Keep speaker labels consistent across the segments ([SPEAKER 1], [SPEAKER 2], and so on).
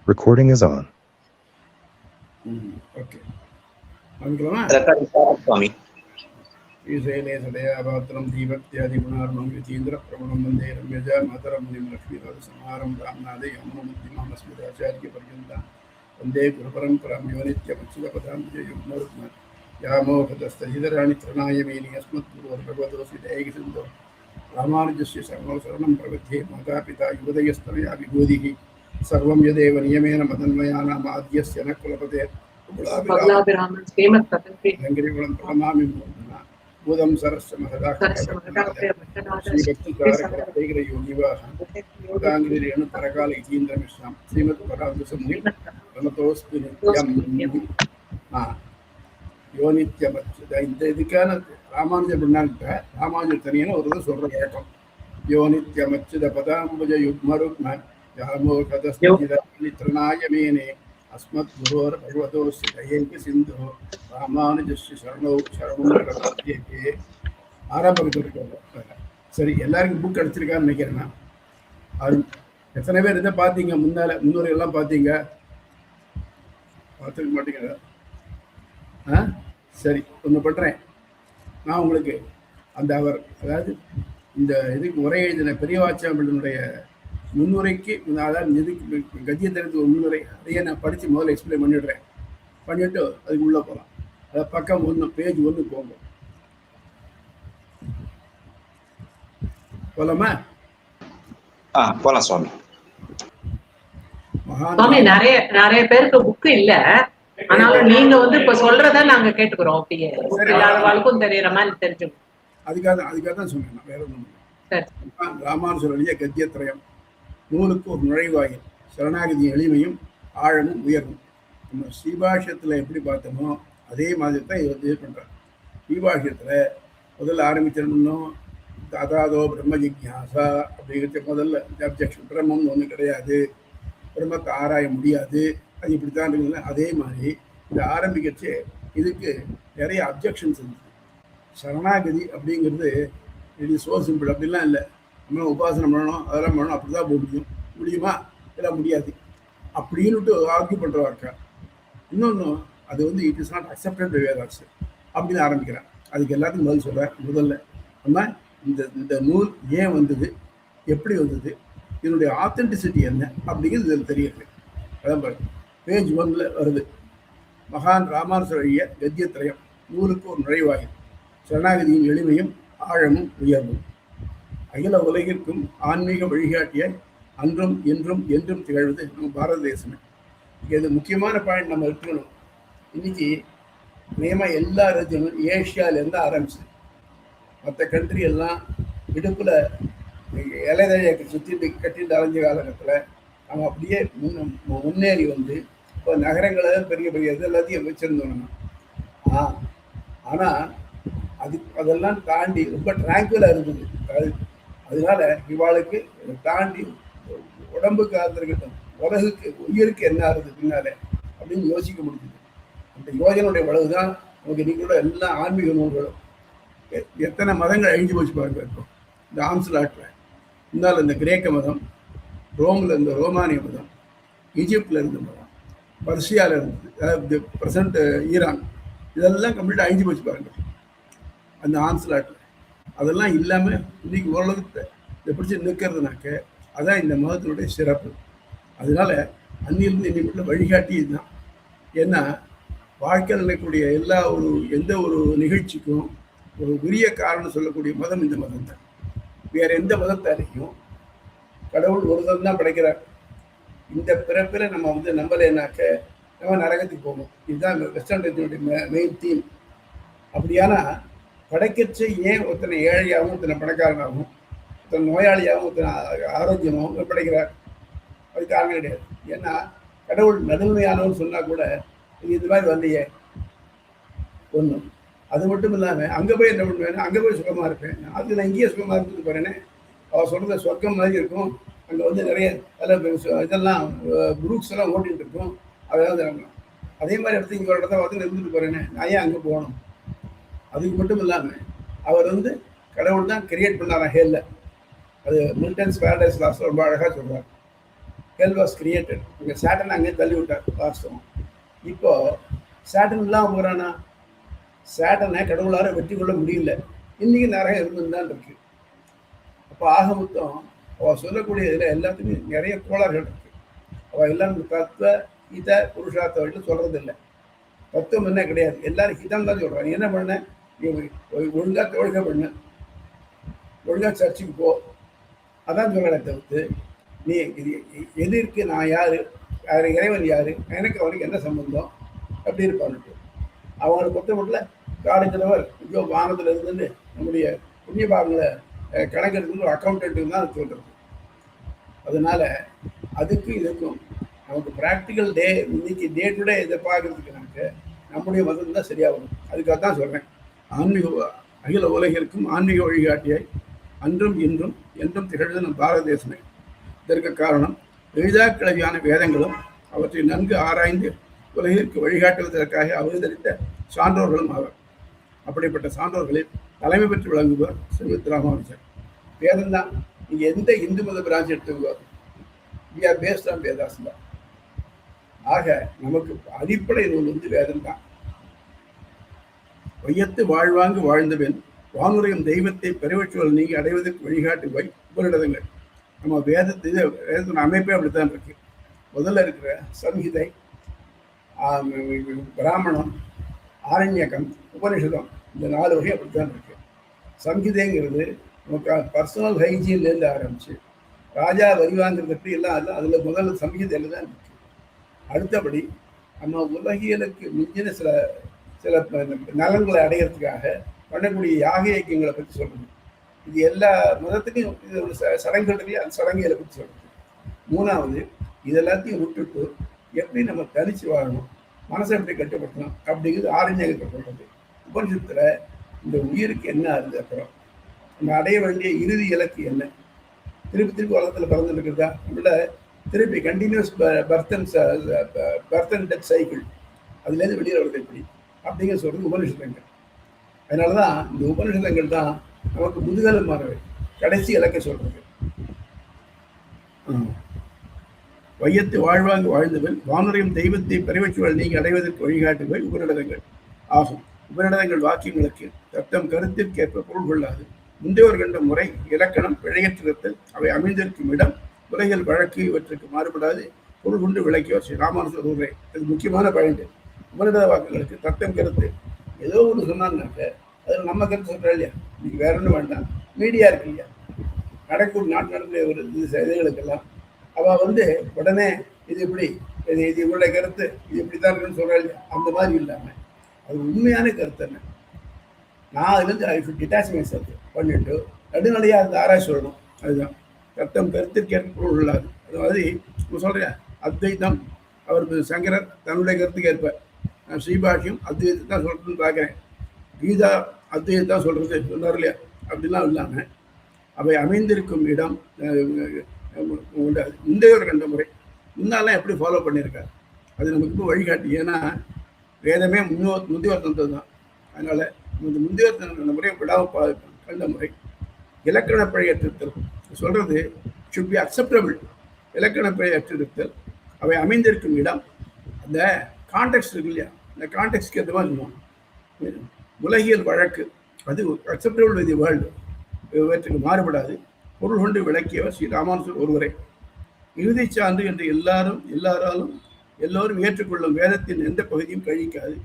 [SPEAKER 1] Recording is on.
[SPEAKER 2] Okay. Angela.
[SPEAKER 3] Swami.
[SPEAKER 2] Isele Sadaya Bhatram Divatyadi Gunarnam Yatindra Pramanam Mandiram Yaja Mataram Nim Lakshmi Samaram Ramnade Yamunamati Mamasmita Acharya Parjanta Vande Guruparam Param Yonitya Matsulapadam Yugmurma Yamo Kadastahidharani Tranayamini Asmat Guru Bhagavadosi Dayagisindo Ramanujasya Sarvam Saranam Pravathe Mata Pita Yudayastamaya Vibhudihi Sarvam Yadeva Niyamena Madanmayana Madhyasya Nakulapate
[SPEAKER 4] Paglabiramans famous Patanjali
[SPEAKER 2] Angrivalam Pranami Budam Sarasya Mahadaka Sri Bhakti Karaka Tegra Yogiva Tangri and Parakali Indra Mishram Srimat Paradusam Ramatos Yam Yonitya Dedicana Ramanja Bunanta Ramanja Tarina or the Sora Yakam Yonitya Machida Padam Buja Yukmarukma Yamo Kadastira Litranaya Mene Asmat Guru Bhagavatos Dayanki Sindhu Ramanujasya Sharanam ஆரம்பிக்கிறது. சரி, எல்லாருக்கும் book அடிச்சிருக்கான்னு நினைக்கிறேன். அது எத்தனை பேர் இதை பார்த்தீங்க? முன்னோரை எல்லாம் பார்த்தீங்க? பார்த்துக்க மாட்டேங்கிற. சரி, ஒன்று பண்ணுறேன். நான் உங்களுக்கு அந்த அவர் அதாவது இந்த இதுக்கு உரை எழுதின பெரியவாச்சாம்பிள்ளனுடைய முன்னுரைக்கு அதாவது இதுக்கு கத்தியத்திற்கு ஒரு முன்னுரை அதையே நான் படித்து முதல்ல எக்ஸ்பிளைன் பண்ணிடுறேன். பண்ணிவிட்டு அதுக்கு உள்ளே போகலாம். அதை பக்கம் 1 பேஜ் 1 போங்க. போலாமா?
[SPEAKER 3] போலாம் சுவாமி.
[SPEAKER 4] சுவாமி நிறைய பேருக்கு புக் இல்ல, ஆனாலும் நீங்க இப்ப சொல்றத நாங்க கேட்டுக்கிறோம். அப்படியே இல்லாதவாளுக்கும் தெரியற மாதிரி தெரிஞ்சுக்கணும்.
[SPEAKER 2] அதுக்காக தான் சொன்னேன். வேற ஒன்றும் ராமானுஜர் எழுதிய கத்தியத்திரயம் நூலுக்கு ஒரு நுழைவாயில், சரணாகதி எளிமையும் ஆழமும் உயர்வும். நம்ம ஸ்ரீபாஷ்யத்தில் எப்படி பார்த்தோமோ அதே மாதிரி தான் இது பண்றாங்க. ஸ்ரீபாஷ்யத்தில் முதல்ல ஆரம்பிச்சிடணும். அதாதோ பிரம்ம ஜிக்யாசா அப்படிங்கிறது முதல்ல அப்ஜெக்ஷன். பிரம்மம்னு ஒன்று கிடையாது, பிரம்மத்தை ஆராய முடியாது, அது இப்படித்தான் இருக்குல்ல. அதே மாதிரி இதை ஆரம்பிக்கச்சே இதுக்கு நிறைய அப்ஜெக்ஷன்ஸ் இருந்தது. சரணாகதி அப்படிங்கிறது இது சோ சிம்பிள் அப்படிலாம் இல்லை. நம்ம உபாசனம் பண்ணணும், அதெல்லாம் பண்ணணும், அப்படி தான் போக முடியுமா? இதெல்லாம் முடியாது அப்படின்னுட்டு ஆர்கியூ பண்ணுறவா இருக்கா. இன்னொன்று அது it is not accepted by Vedas அப்படின்னு ஆரம்பிக்கிறான். அதுக்கு எல்லாத்துக்கும் பதில் சொல்கிறேன். முதல்ல நம்ம இந்த நூல் ஏன் வந்தது, எப்படி வந்தது, இதனுடைய ஆத்தென்டிசிட்டி என்ன அப்படிங்கிறது இதில் தெரியுது. அதான் பாருங்க, பேஜ் 1 வருது. மகான் ராமானுஜர் எழுதிய கத்தியத்திரயம் நூலுக்கு ஒரு நுழைவாயில், சரணாகதியின் எளிமையும் ஆழமும் உயர்வும். அகில உலகிற்கும் ஆன்மீக வழிகாட்டிய அன்றும் என்றும் என்றும் திகழ்வது நம்ம பாரத தேசமே. இது முக்கியமான பாயிண்ட் நம்ம எடுத்துக்கணும். இன்னைக்கு நியமாக எல்லா ராஜ்யங்களும் ஏஷியாவிலேருந்து ஆரம்பிச்சு மற்ற கண்ட்ரி எல்லாம் இடுப்பில் இலைதழையை சுற்றிட்டு கட்டிட்டு அலைஞ்ச காலகட்டத்தில் நம்ம அப்படியே முன்னேறி இப்போ நகரங்களை பெரிய பெரிய இது எல்லாத்தையும் வச்சுருந்தோம். ஆனால் அதெல்லாம் தாண்டி ரொம்ப ட்ராங்குவலாக இருந்தது. அதனால இவாளுக்கு தாண்டி உடம்புக்கு ஆதரகட்டும், உலகுக்கு உயிருக்கு என்ன ஆகுது பின்னாலே அப்படின்னு யோசிக்க முடியுது. அந்த யோஜனுடைய வளவு தான் நமக்கு இன்னைக்கு எல்லா ஆன்மீக நூல்களும். எத்தனை மதங்கள் அழிஞ்சு போச்சு பாருங்க. இருக்கும் இந்த ஆம்ஸ்லாட்டில் இருந்தாலும் இந்த கிரேக்க மதம், ரோமில் இருந்த ரோமானிய மதம், ஈஜிப்டில் இருந்த மதம், பர்ஷியாவில் இருந்தது, அதாவது ப்ரெசண்ட் ஈரான், இதெல்லாம் கம்ப்ளீட்டாக அழிஞ்சு போச்சு பாருங்க அந்த ஆம்ஸ்லாட்டில். அதெல்லாம் இல்லாமல் இன்னைக்கு ஓரளவுக்கு இதை பிடிச்சி நிற்கிறதுனாக்க அதான் இந்த மதத்தினுடைய சிறப்பு. அதனால அன்னிலிருந்து இன்னைக்கு வழிகாட்டி இதுதான். ஏன்னா வாழ்க்கையில் நினைக்கக்கூடிய எந்த ஒரு நிகழ்ச்சிக்கும் ஒரு உரிய காரணம் சொல்லக்கூடிய மதம் இந்த மதம் தான். வேற எந்த மதத்தாலையும் கடவுள் ஒருத்தர் தான் படைக்கிறார். இந்த பிறப்பில் நம்ம நம்பலைனாக்க நம்ம நரகத்துக்கு போகணும். இதுதான் வெஸ்டர்ன் ரிலிஜனுடைய மெயின் தீம். அப்படியானா படைக்கச்சை ஏன் ஒருத்தனை ஏழையாகவும், ஒருத்தனை பணக்காரனாகவும், ஒருத்தனை நோயாளியாகவும், ஒருத்தனை ஆரோக்கியமாகவும் படைக்கிறார்? அது காரணம் கிடையாது. ஏன்னா கடவுள் நடுமையானவன்னு சொன்னால் கூட இது மாதிரி வரலையே ஒன்றும். அது மட்டும் இல்லாமல் அங்கே போய் என்ன பண்ணுவேன், அங்கே போய் சுகமாக இருப்பேன், அது நான் இங்கேயே சுகமாக இருந்துட்டு போகிறேன்னு அவள் சொல்கிறத சொர்க்கம் மாதிரி இருக்கும். அங்கே நிறைய இதெல்லாம் குரூப்ஸ் எல்லாம் ஓட்டிகிட்டு இருக்கும். அதாவது அதே மாதிரி இடத்துல இங்கே ஒரு இடத்த இருந்துட்டு போகிறேன்னு நான் ஏன் அங்கே போகணும்? அதுக்கு மட்டும் இல்லாமல் அவர் கடவுள் தான் கிரியேட் பண்ணாராம் ஹேலில். அது மில்டன்ஸ் பேரடைஸ் லாஸ்ட் ரொம்ப அழகாக சொல்கிறார். ஹெல் வாஸ் கிரியேட்டட். இங்கே சேட்டன் அங்கே தள்ளி விட்டார் வாஸ்தவம். இப்போ சேட்டன் இல்லாமல் போகிறானா? சேட்டனை கடவுளார வெற்றி கொள்ள முடியல. இன்னைக்கு நிறைய இருந்துதான் இருக்கு. அப்போ ஆக மொத்தம் அவள் சொல்லக்கூடிய இதில் எல்லாத்துக்குமே நிறைய கோளாறுகள் இருக்கு. அவள் எல்லாம் தத்துவ இத புருஷார்த்த வழியில் சொல்றது இல்லை. தத்துவம் என்ன கிடையாது, எல்லாரும் ஹிதம் தான் சொல்றாங்க. என்ன பண்ண, நீ ஒழுங்கா தொழுகை பண்ண, ஒழுங்கா சர்ச்சுக்கு போ, அதான் சொல்றேன். தவிர்த்து நீ இது எது இருக்கு, நான் யாரு, இறைவன் யாரு, எனக்கு அவனுக்கு என்ன சம்பந்தம் அப்படி இருப்பான்ட்டு அவங்களை பொறுத்த மட்டும் காலத்தினவர் ஐயோ வானத்தில் இருந்துட்டு நம்முடைய புண்ணிய பாவங்களை கணக்கெடுத்து ஒரு அக்கௌண்டன்ட்டுக்கு தான் சொல்றது. அதனால அதுக்கு இதுக்கும் நமக்கு ப்ராக்டிக்கல் டே இன்னைக்கு டே டு டே இதை பார்க்கறதுக்கு நமக்கு நம்முடைய மதம் தான் சரியாக வரும். அதுக்காக தான் சொல்கிறேன். ஆன்மீக அகில உலகிற்கும் ஆன்மீக வழிகாட்டியாய் அன்றும் இன்றும் என்றும் திகழ்ந்து நம் பாரத தேசமே. இதற்கு காரணம் எளிதா கிளவியான வேதங்களும் அவற்றை நன்கு ஆராய்ந்து உலகிற்கு வழிகாட்டுவதற்காக அவதரித்த சான்றோர்களும் ஆவார். அப்படிப்பட்ட சான்றோர்களில் தலைமை பெற்று விளங்குவார் ஸ்ரீமத் ராமானுஜர். வேதம் தான். நீங்கள் எந்த இந்து மத பிரான்ச் எடுத்துக்குவார், we are based on Vedas தான். ஆக நமக்கு அடிப்படை நூல் வந்து வேதம் தான். வையத்து வாழ்வாங்கு வாழ்ந்தவன் வானுரையும் தெய்வத்தை பெருவற்றுவல் நீங்கி அடைவதற்கு வழிகாட்டு உபரிடங்கள். நம்ம வேதத்தின் அமைப்பே அப்படித்தான் இருக்கு. முதல்ல இருக்கிற சம்ஹிதை, பிராமணம், ஆரண்யகம், உபனிஷதம், இந்த 4 வகை அப்படித்தான் இருக்கு. சம்ஹிதைங்கிறது நமக்கு பர்சனல் ஹைஜீன்லேருந்து ஆரம்பிச்சு ராஜா வரி வாங்குறதுக்கு எல்லாம் அதில் முதல்ல சம்ஹிதையில் தான் இருக்கு. அடுத்தபடி நம்ம உலகியலுக்கு மிஞ்சின சில சில நலன்களை அடையிறதுக்காக பண்ணக்கூடிய யாக இயக்கங்களை பற்றி சொல்றது. இது எல்லா மதத்துக்கும் இது ஒரு சடங்குகள் இருக்கு, அந்த சடங்குகளை பற்றி சொல்றது. 3வது இதெல்லாத்தையும் விட்டுட்டு எப்படி நம்ம தனிச்சு வாழணும், மனசை எப்படி கட்டுப்படுத்தணும் அப்படிங்கிறது ஆரண்யகத்தை சொல்றது. உபனிஷத்துல இந்த உயிருக்கு என்ன ஆகுது, அப்புறம் நம்ம அடைய வேண்டிய இறுதி இலக்கு என்ன, திருப்பி உலகத்தில் பிறந்துட்டு இருக்கிறதா, நம்மள திருப்பி continuous birth and death cycle, அதுலேருந்து வெளியில் வருது எப்படி அப்படிங்கிற சொல்றது உபனிஷதங்கள். அதனாலதான் இந்த உபனிஷதங்கள் தான் நமக்கு முதுகலும் மாறவை கடைசி இலக்க சொல்றது. வையத்து வாழ்வாங்கு வாழ்ந்தவன் வானுரையும் தெய்வத்தை பெருவற்றுவல் நீங்க அடைவதற்கு வழிகாட்டுவை உபநிடதங்கள் ஆகும். உபநிடதங்கள் வாக்கியங்களுக்கு தத்தம் கருத்திற்கேற்ப பொருள் கொள்ளாது. முந்தையோர் கண்ட முறை இலக்கணம் பிழையற்றிருத்தல் அவை அமைந்திருக்கும் இடம் உலகில் வழக்கு இவற்றுக்கு மாறுபடாது பொருள் கொண்டு விளக்கியவர் ஸ்ரீ ராமானுஜர் ஊரே. இது முக்கியமான பாயிண்ட். உபநிடத வாக்குகளுக்கு தத்தம் கருத்து ஏதோ ஒன்று சொன்னாங்கன்னாக்க அதில் நம்ம கருத்து சொல்கிறா இல்லையா, இன்னைக்கு வேற ஒன்றும் வேண்டாம், மீடியா இருக்கு இல்லையா, நடக்கும் நாட்டு நடக்கிற ஒரு இதுகளுக்கெல்லாம் அவள் வந்து உடனே இது இப்படி இது இவருடைய கருத்து இது இப்படி தான் இருக்குன்னு சொல்கிறா இல்லையா, அந்த மாதிரி இல்லாமல் அது உண்மையான கருத்து என்ன, நான் அதுலேருந்து I should detach my self பண்ணிட்டு நடுநிலையாக அந்த ஆராய்ச்சி சொல்லணும். அதுதான் தத்தம் கருத்திற்கேற்ப பொருள் உள்ளாது. அது மாதிரி நம்ம சொல்கிறேன் அத்வைதம், அவர் சங்கரர் தன்னுடைய கருத்துக்கு ஏற்ப, நான் ஸ்ரீபாஷ்யம் அத்வைதத்தை தான் சொல்கிறதுன்னு பார்க்குறேன், கீதா அத்வைதத்தை தான் சொல்கிறது சொன்னார் இல்லையா, அப்படிலாம் இல்லாமல் அவை அமைந்திருக்கும் இடம் முந்தையோர் கண்ட முறை முன்னாலாம் எப்படி ஃபாலோ பண்ணியிருக்காரு அது நமக்கு இப்போ வழிகாட்டி. ஏன்னா வேதமே முந்தையோர் தந்தது தான். அதனால் இந்த முந்தையோர் தந்த முறையை விடாமல் கண்ட முறை இலக்கண பிழை அற்றிருத்தல் சொல்கிறது ஷுட் பி அக்செப்டபிள். இலக்கண பிழை அற்றிருத்தல் அவை அமைந்திருக்கும் இடம், அந்த கான்டெக்ட் இருக்கு இல்லையா, இந்த கான்டெக்ட்க்கு ஏற்ற மாதிரி இருக்கும். உலகியல் வழக்கு அது அக்செப்டபிள் வித் தி வேர்ல்டு, இவற்றுக்கு மாறுபடாது பொருள் கொண்டு விளக்கியவர் ஸ்ரீ ராமானுஜர் ஒருவரை. இறுதி சான்று என்று எல்லோரும் ஏற்றுக்கொள்ளும் வேதத்தின் எந்த பகுதியும் கழிக்காது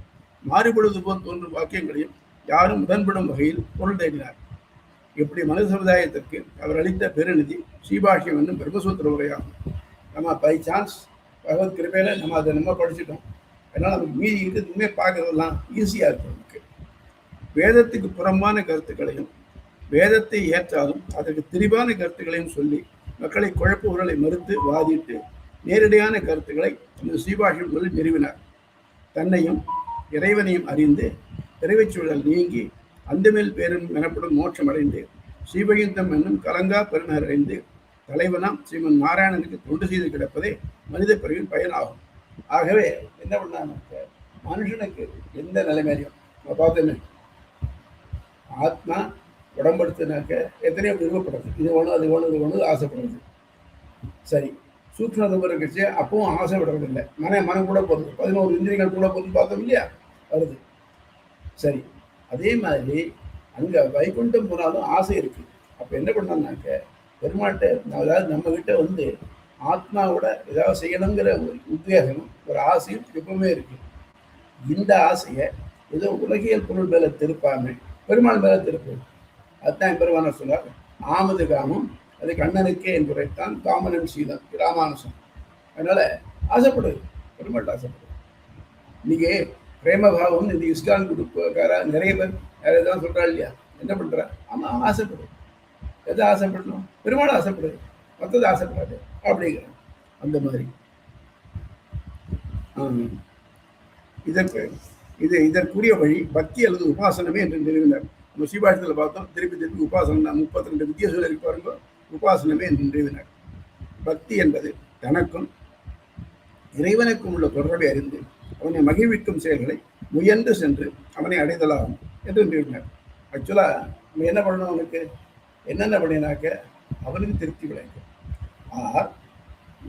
[SPEAKER 2] மாறுபடுவது போல் தோன்றும் வாக்கியங்களையும் யாரும் உடன்படும் வகையில் பொருள் தேடினார். இப்படி மனித சமுதாயத்திற்கு அவர் அளித்த பெருநிதி ஸ்ரீபாஷ்யம் என்னும் பிரம்மசூத்திர உரையாகும். நம்ம பை சான்ஸ் பகவத் கிருபையில நம்ம அதை நம்ம படிச்சுட்டோம். அதனால் நமக்கு மீதி இருக்கிறதுமே பார்க்கறதெல்லாம் ஈஸியாக இருக்கும். நமக்கு வேதத்துக்கு புறம்பான கருத்துக்களையும் வேதத்தை ஏற்றாலும் அதற்கு திரிவான கருத்துக்களையும் சொல்லி மக்களை குழப்புகளை மறுத்து வாதிட்டு நேரடியான கருத்துக்களை இந்த ஸ்ரீபாஷ்யம் முதலில் நிறுவினார். தன்னையும் இறைவனையும் அறிந்து பிறவிச் சூழல் நீங்கி அந்தமேல் பேரும் எனப்படும் மோட்சம் அடைந்து ஸ்ரீபகிந்தம் என்னும் கலங்கா பெருநகர் அடைந்து தலைவனாம் ஸ்ரீமன் நாராயணனுக்கு தொண்டு செய்து கிடப்பதே மனித பிறவின் பயனாகும். ஆகவே என்ன பண்ணாங்க, மனுஷனுக்கு எந்த நிலைமையிலையும் நம்ம பார்த்தோமே, ஆத்மா உடம்படுத்தினாக்க எத்தனையோ விருப்பப்படுறது, இது ஒன்று அது ஒன்று இது ஒன்று ஆசைப்படுறது. சரி, சூக்ஷ்ம ரூபம் இருக்குச்சு, அப்பவும் ஆசை விடுறதில்லை. மனம் கூட போகுது, 11 இந்திரியங்கள் கூட போகுதுன்னு பார்த்தோம் இல்லையா, வருது. சரி, அதே மாதிரி அங்க வைகுண்டம் போனாலும் ஆசை இருக்கு. அப்ப என்ன பண்ணோம்னாக்க பெருமாட்ட, அதாவது நம்ம கிட்ட வந்து ஆத்மாவோட ஏதாவது செய்யணுங்கிற ஒரு உத்வேகமும் ஒரு ஆசையும் எப்பவுமே இருக்கு. இந்த ஆசையை ஏதோ உலகியல் பொருள் மேல திருப்பாம பெருமாள் மேல திருப்பு. அதுதான் பெருமான சொல்றார், ஆமது காமம் அது கண்ணனுக்கே என்பதைத்தான் காமனன் சீலம் ராமானுசம். அதனால ஆசைப்படு, பெருமாள் ஆசைப்படு. இன்னைக்கு பிரேமபாவம் இந்த இஸ்கான் குரூப்புக்கார நிறைய பேர் வேற எதாவது சொல்றா இல்லையா, என்ன பண்ற? ஆமா, ஆசைப்படு. எதை ஆசைப்படணும்? பெருமாள் ஆசைப்படு, மற்றது ஆசைப்படாது அப்படிங்கிற அந்த மாதிரி. இதற்குரிய வழி பக்தி அல்லது உபாசனமே என்று நிறுவினார். நம்ம சீபாஷத்தில் பார்த்தோம், திருப்பி உபாசனம் 32 வித்தியாசங்கள் இருக்கு பாருங்க. உபாசனமே என்று நிறுவினார். பக்தி என்பது தனக்கும் இறைவனுக்கும் உள்ள தொடர்பை அறிந்து அவனை மகிழ்விக்கும் செயல்களை முயன்று சென்று அவனை அடைதலாகும் என்று நிறுவினார். ஆக்சுவலா நம்ம என்ன பண்ணணும்? அவனுக்கு என்னென்ன பண்ணினாக்க அவனுக்கு திருப்தி விளைக்கும்.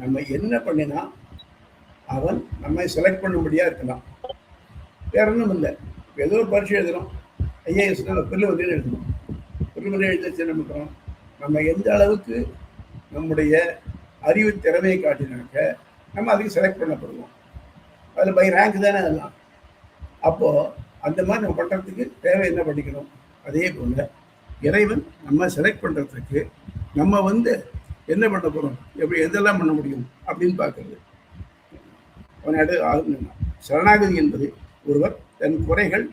[SPEAKER 2] நம்ம என்ன பண்ணினா அவன் நம்மை செலக்ட் பண்ணும்படியா இருக்கலாம். வேற ஒன்றும் இல்லை. ஏதோ ஒரு பரீட்சை எழுதுறோம், ஐஏஎஸ் பிரிலிமினரி எழுதணும். பிரிலிமினரி எழுத என்ன பண்ணுறோம்? நம்ம எந்த அளவுக்கு நம்முடைய அறிவு திறமையை காட்டினாக்க நம்ம அதுக்கு செலக்ட் பண்ணப்படுவோம். அதில் பை ரேங்க் தானே அதெல்லாம். அப்போது அந்த மாதிரி நம்ம பண்ணுறதுக்கு தேவை என்ன படிக்கணும்? அதே போல் இறைவன் நம்ம செலக்ட் பண்ணுறதுக்கு நம்ம வந்து என்ன பண்ண போகிறோம், எப்படி எதெல்லாம் பண்ண முடியும் அப்படின்னு பார்க்கறது. அவன் சரணாகதி என்பது ஒருவர் தன் குறைகள்,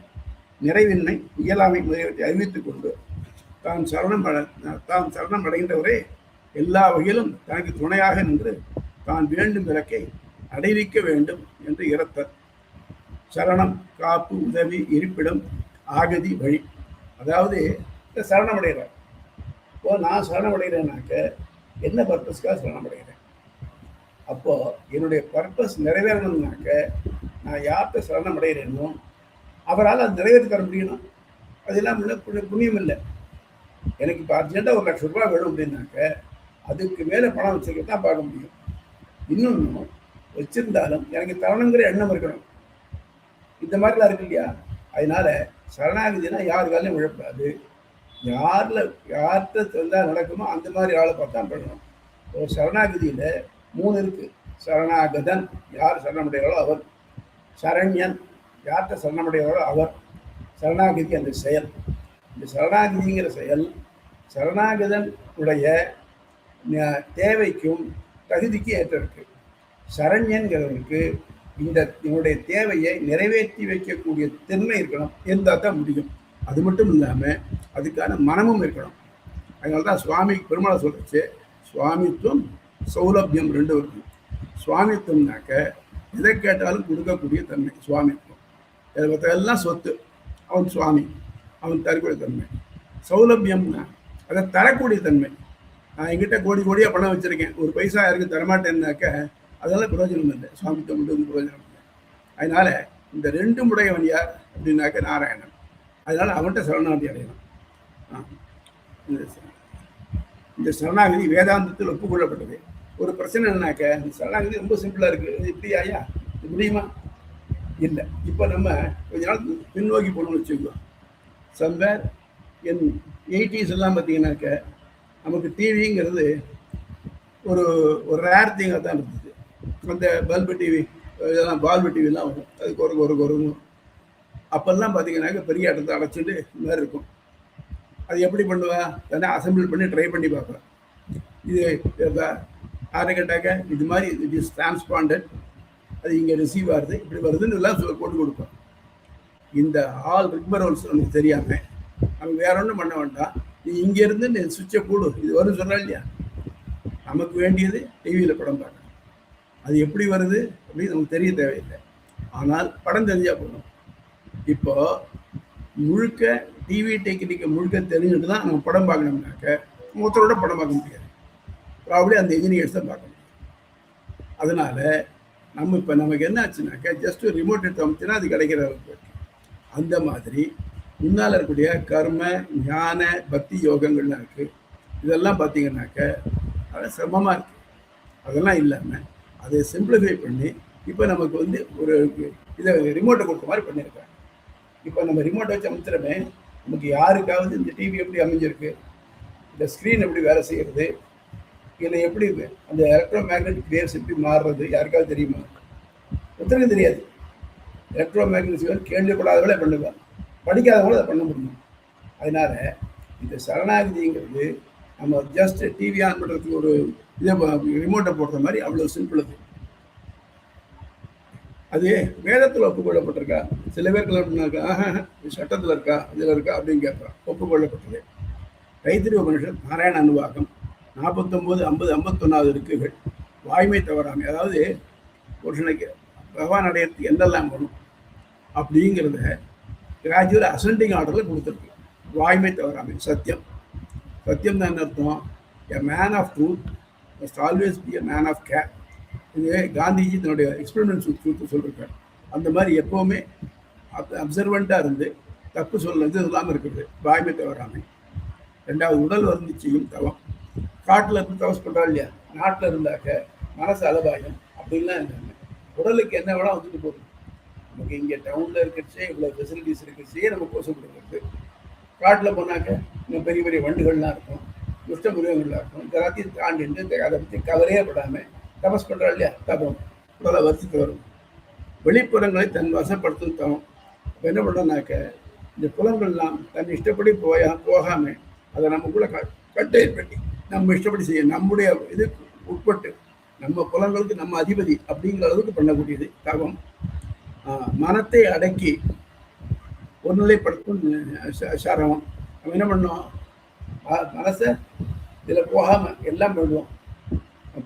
[SPEAKER 2] நிறைவின்மை, இயலாமை முதலியவற்றை அறிவித்துக் கொண்டு தான் சரணம் அடைகின்றவரே எல்லா வகையிலும் தனக்கு துணையாக நின்று தான் வேண்டும் இலக்கை அடைவிக்க வேண்டும் என்று இறத்தர். சரணம், காப்பு, உதவி, இருப்பிடம், ஆகதி, வழி. அதாவது சரணம் அடைகிறார். இப்போ நான் சரணம் அடைகிறேன்னாக்க என்ன பர்பஸ்க்காக சரணம் அடைகிறேன்? அப்போ என்னுடைய பர்பஸ் நிறைவேறணும்னாக்க நான் யார்கிட்ட சரணம் அடைகிறேனோ அவரால் அது நிறைவேற்றி தர முடியணும். அதெல்லாம் புண்ணியம் இல்லை. எனக்கு இப்போ அர்ஜென்ட்டாக 1 லட்சம் ரூபாய் வேணும் அப்படின்னாக்க அதுக்கு மேலே பணம் வச்சுக்கிட்டு தான் பார்க்க முடியும். இன்னொன்று வச்சிருந்தாலும் எனக்கு தரணுங்கிற எண்ணம் இருக்கணும். இந்த மாதிரிலாம் இருக்கு இல்லையா? அதனால சரணாகதினா யார் காலையும் விழப்படாது. யார்கிட்ட தந்தால் நடக்குமோ அந்த மாதிரி ஆளை பார்த்தா பண்ணணும். ஒரு சரணாகதியில் 3 இருக்கு. சரணாகதன், யார் சரணமடைகிறாரோ அவர். சரண்யன், யார்கிட்ட சரணமடைகிறாரோ அவர். சரணாகதி அந்த செயல். இந்த சரணாகதிங்கிற செயல் சரணாகதன் உடைய தேவைக்கும் தகுதிக்கும் ஏற்ற இருக்கு. சரண்யன்கிறவருக்கு என்னுடைய தேவையை நிறைவேற்றி வைக்கக்கூடிய திறமை இருக்கணும், இருந்தால் தான் முடியும். அது மட்டும் இல்லாமல் அதுக்கான மனமும் இருக்கணும். அதனால தான் சுவாமி பெருமாளை சொல்லிச்சு, சுவாமித்துவம் சௌலபியம் 2 இருக்கு. சுவாமித்துவம்னாக்க எதை கேட்டாலும் கொடுக்கக்கூடிய தன்மை சுவாமித்துவம். எல்லாம் சொத்து, அவன் சுவாமி, அவன் தரக்கூடிய தன்மை. சௌலபியம்னா அதை தரக்கூடிய தன்மை. நான் என்கிட்ட கோடியாக பணம் வச்சுருக்கேன், ஒரு பைசா யாருக்கு தரமாட்டேன்னாக்க அதெல்லாம் பிரயோஜனம் இல்லை. சுவாமித்துவம் மட்டும் பிரயோஜனம் இல்லை. அதனால இந்த 2 உடையவன் யார் அப்படின்னாக்க நாராயணன். அதனால அவன்கிட்ட சரணாகதி அடையணும். இந்த சரணாகதி வேதாந்தத்தில் ஒப்புக்கொள்ளப்பட்டது. ஒரு பிரச்சனை என்னன்னாக்க இந்த சரணாகதி ரொம்ப சிம்பிளாக இருக்குது. இப்படி ஐயா முடியுமா? இல்லை. இப்போ நம்ம கொஞ்ச நாள் பின்னோக்கி போகணும்னு வச்சுக்கோ. சம்வேர் என் 80s எல்லாம் பார்த்தீங்கன்னாக்க நமக்கு டிவிங்கிறது ஒரு ரேர் திங்காக தான் இருந்தது. அந்த பல்பு டிவி, இதெல்லாம் பால்பு டிவிலாம் வரும். அதுக்கு ஒரு அப்பெல்லாம் பார்த்தீங்கன்னாக்க பெரிய இடத்தை அடைச்சிட்டு இந்த மாதிரி இருக்கும். அது எப்படி பண்ணுவா? தானே அசம்பிள் பண்ணி ட்ரை பண்ணி பார்க்குறேன். இது யாரை கேட்டாக்க இது மாதிரி இட் இஸ் டிரான்ஸ்பாண்டட், அது இங்கே ரிசீவ் ஆகுது, இப்படி வருதுன்னு எல்லாம் போட்டு கொடுப்போம். இந்த ரிக்பரோல்ஸ் நமக்கு தெரியாமல் நம்ம வேற ஒன்றும் பண்ண வேண்டாம். நீ இங்கேருந்து நீ சுவிட்சை போடு, இது வரும் சொல்கிறா இல்லையா? நமக்கு வேண்டியது டிவியில் படம் பார்க்கணும். அது எப்படி வருது அப்படின்னு நமக்கு தெரிய தேவையில்லை. ஆனால் படம் தெரிஞ்சால் போகணும். இப்போ முழுக்க டிவி டெக்னிக்கை முழுக்க தெரிஞ்சுட்டு தான் நம்ம படம் பார்க்கணும்னாக்க ஒருத்தரோட படம் பார்க்க முடியாது. ப்ராப்ளி அந்த இன்ஜினியர்ஸ் தான் பார்க்க முடியும். அதனால இப்போ நமக்கு என்ன ஆச்சுனாக்க ஜஸ்ட் ரிமோட் எடுத்து அமைச்சுன்னா அது கிடைக்கிற அளவுக்கு. அந்த மாதிரி முன்னால் இருக்கக்கூடிய கர்ம, ஞான, பக்தி யோகங்கள்லாம் இருக்குது. இதெல்லாம் பார்த்தீங்கன்னாக்க அது சிரமமாக இருக்குது. அதெல்லாம் இல்லாமல் அதை சிம்பிளிஃபை பண்ணி இப்போ நமக்கு வந்து ஒரு இதை ரிமோட்டை கொடுத்த மாதிரி பண்ணியிருக்காங்க. இப்போ நம்ம ரிமோட்டை வச்சு அமைச்சிடமே, நமக்கு யாருக்காவது இந்த டிவி எப்படி அமைஞ்சிருக்கு, இந்த ஸ்க்ரீன் எப்படி வேலை செய்கிறது, இல்லை எப்படி அந்த எலக்ட்ரோ மேக்னெட்டிக் வேவ்ஸ் எப்படி மாறுறது யாருக்காவது தெரியுமா? ஒருத்தருக்கும் தெரியாது. எலக்ட்ரோ மேக்னெட்டிக் வேவ் கேள்விப்படாதவங்களே பண்ணுவாங்க, படிக்காதவங்களும் அதை பண்ண முடியும். அதனால இந்த சரணாகதிங்கிறது நம்ம ஜஸ்ட் டிவி ஆன் பண்ணுறதுக்கு ஒரு இதை ரிமோட்டை போடுற மாதிரி அவ்வளோ சிம்பிள். அது வேதத்தில் ஒப்புக்கொள்ளப்பட்டிருக்கா? சில பேருக்கு எப்படின்னாக்கா சட்டத்தில் இருக்கா, இதில் இருக்கா அப்படின்னு கேட்குறான். ஒப்புக்கொள்ளப்பட்டது. தைத்திரிய உபனிஷத் நாராயண அனுவாகம் 49, 50, 51 இருக்குகள். வாய்மை தவறாமை, அதாவது புருஷனுக்கு பகவான் அடையிறதுக்கு என்னெல்லாம் வேணும் அப்படிங்கிறத கிராஜுவல் அசெண்டிங் ஆர்டரில் கொடுத்துருக்கு. வாய்மை தவறாமை, சத்தியம். சத்தியம் தான் அர்த்தம், a man of truth must always be a man of care. இது காந்திஜி தன்னுடைய எக்ஸ்பெரிமெண்ட்ஸ் ட்ரூத் சொல்லியிருக்காரு. அந்த மாதிரி எப்போவுமே அப்சர்வெண்ட்டாக இருந்து தப்பு சொல்றது இல்லாமல் இருக்குது. வாய்மை தவறாமை. ரெண்டாவது, உடல் வருந்திச்சையும் தவம். காட்டில் இருந்து தவஸ் பண்ணுறா இல்லையா, நாட்டில் இருந்தாக்க மனசு அலபாயம் அப்படின்லாம் இருந்தாங்க. உடலுக்கு என்ன வேணால் வந்துட்டு போகுது. நமக்கு இங்கே டவுனில் இருக்கிறச்சே இவ்வளோ ஃபெசிலிட்டிஸ் இருக்கிறச்சே நம்ம கோஷம் கொடுக்குறது. காட்டில் போனாக்க இன்னும் பெரிய பெரிய வண்டுகள்லாம் இருக்கும், துஷ்ட மிருகங்கள்லாம் இருக்கும். எல்லாத்தையும் தாண்டிட்டு அதை பற்றி கவலையே படாமல் தபஸ் பண்ணுறா இல்லையா, தபம். உடலை வருத்திட்டு வரும். வெளிப்புறங்களை தன் வசப்படுத்தும் தவம். இப்போ என்ன பண்ணுறோம்னாக்க இந்த புலங்கள்லாம் தன் இஷ்டப்படி போகாமல் அதை நமக்குள்ள கட்டை பண்ணி நம்ம இஷ்டப்படி செய்ய, நம்முடைய இது உட்பட்டு நம்ம புலங்களுக்கு நம்ம அதிபதி அப்படிங்கிற அளவுக்கு பண்ணக்கூடியது தவம். மனத்தை அடக்கி ஒருநிலைப்படுத்தும் சரவம். நம்ம என்ன பண்ணோம், மனசை இதில் போகாமல் எல்லாம் பண்ணுவோம்.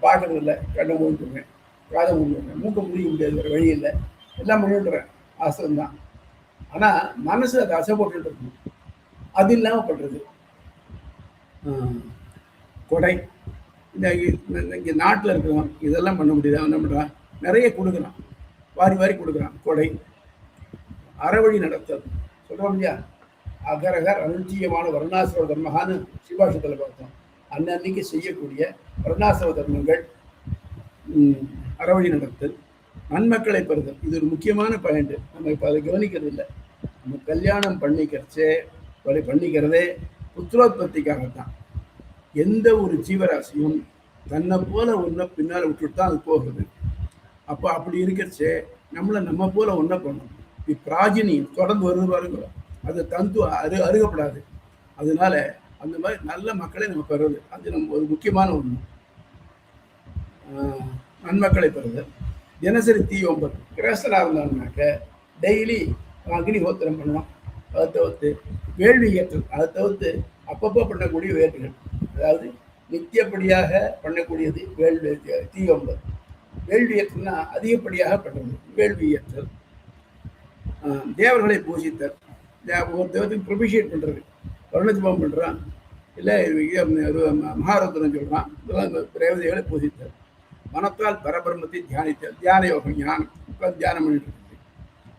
[SPEAKER 2] பார்க்கறது இல்லை, கண்ணை மூடிட்டுருவேன், காதை மூடிடுவேன், மூக்க முடிய முடியாது, வேறு வழி இல்லை, எல்லாம் பண்ணிட்டுறேன், ஆசைந்தான். ஆனால் மனசு அதை அசை போட்டுட்டு இருக்கணும். அது இல்லாமல் பண்ணுறது கொடை. இங்கே நாட்டில் இருக்கிறவன் இதெல்லாம் பண்ண முடியுது. அவன் என்ன பண்ணுறான், நிறைய கொடுக்குறான், வாரி வாரி கொடுக்குறான். கொடை. அறவழி நடத்தல் சொல்கிறோம் இல்லையா, அகரகர் அனுச்சியமான வர்ணாசிரம தர்மகான்னு சிவாஷத்தில் பார்த்தோம். அன்னன்னைக்கு செய்யக்கூடிய வர்ணாசிரம தர்மங்கள், அறவழி நடத்தல், நன்மக்களை பெறுதல். இது ஒரு முக்கியமான பாயிண்ட். நம்ம இப்போ அதை கவனிக்கிறது இல்லை. நம்ம கல்யாணம் பண்ணிக்கிறதே புத்திரோத்பத்திக்காகத்தான். எந்த ஒரு ஜீவராசியும் தன்னை போல ஒன்றை பின்னால் விட்டுட்டு தான் அது போகிறது. அப்போ அப்படி இருக்கிறச்சே நம்மளை நம்ம போல ஒன்றை பண்ணணும். பிராஜினி தொடர்ந்து வருது பாருங்க, அது தந்து அருகப்படாது. அதனால அந்த மாதிரி நல்ல மக்களை நம்ம பெறுறது அது நம்ம ஒரு முக்கியமான ஒன்று. நன்மக்களை பெறுதல். தினசரி தீயோம்பல். கிரகஸ்தராக இருந்தாங்கனாக்க டெய்லி அக்னிஹோத்திரம் பண்ணலாம். அதை தவிர்த்து வேள்வி ஏற்றல், அதை தவிர்த்து அப்பப்போ பண்ணக்கூடிய வேள்விகள், அதாவது நித்தியப்படியாக பண்ணக்கூடியது வேள்வி தீயோம்பல். வேள்வி ஏற்றல்னா அதிகப்படியாக பண்ணுறது வேள்வி ஏற்றல். தேவர்களை பூஜித்தல், ஒரு தேவத்துக்கு ப்ரொபிஷியேட் பண்ணுறது, வருணஜபம் பண்ணுறான், இல்லை மகாரத்னம் சொல்கிறான், இதெல்லாம் தேவதைகளை பூஜித்தல். மனத்தால் பரபிரம்மத்தை தியானித்தல், தியான யோகம், ஞானம். இப்போ தியானம் பண்ணிட்டு இருக்குது.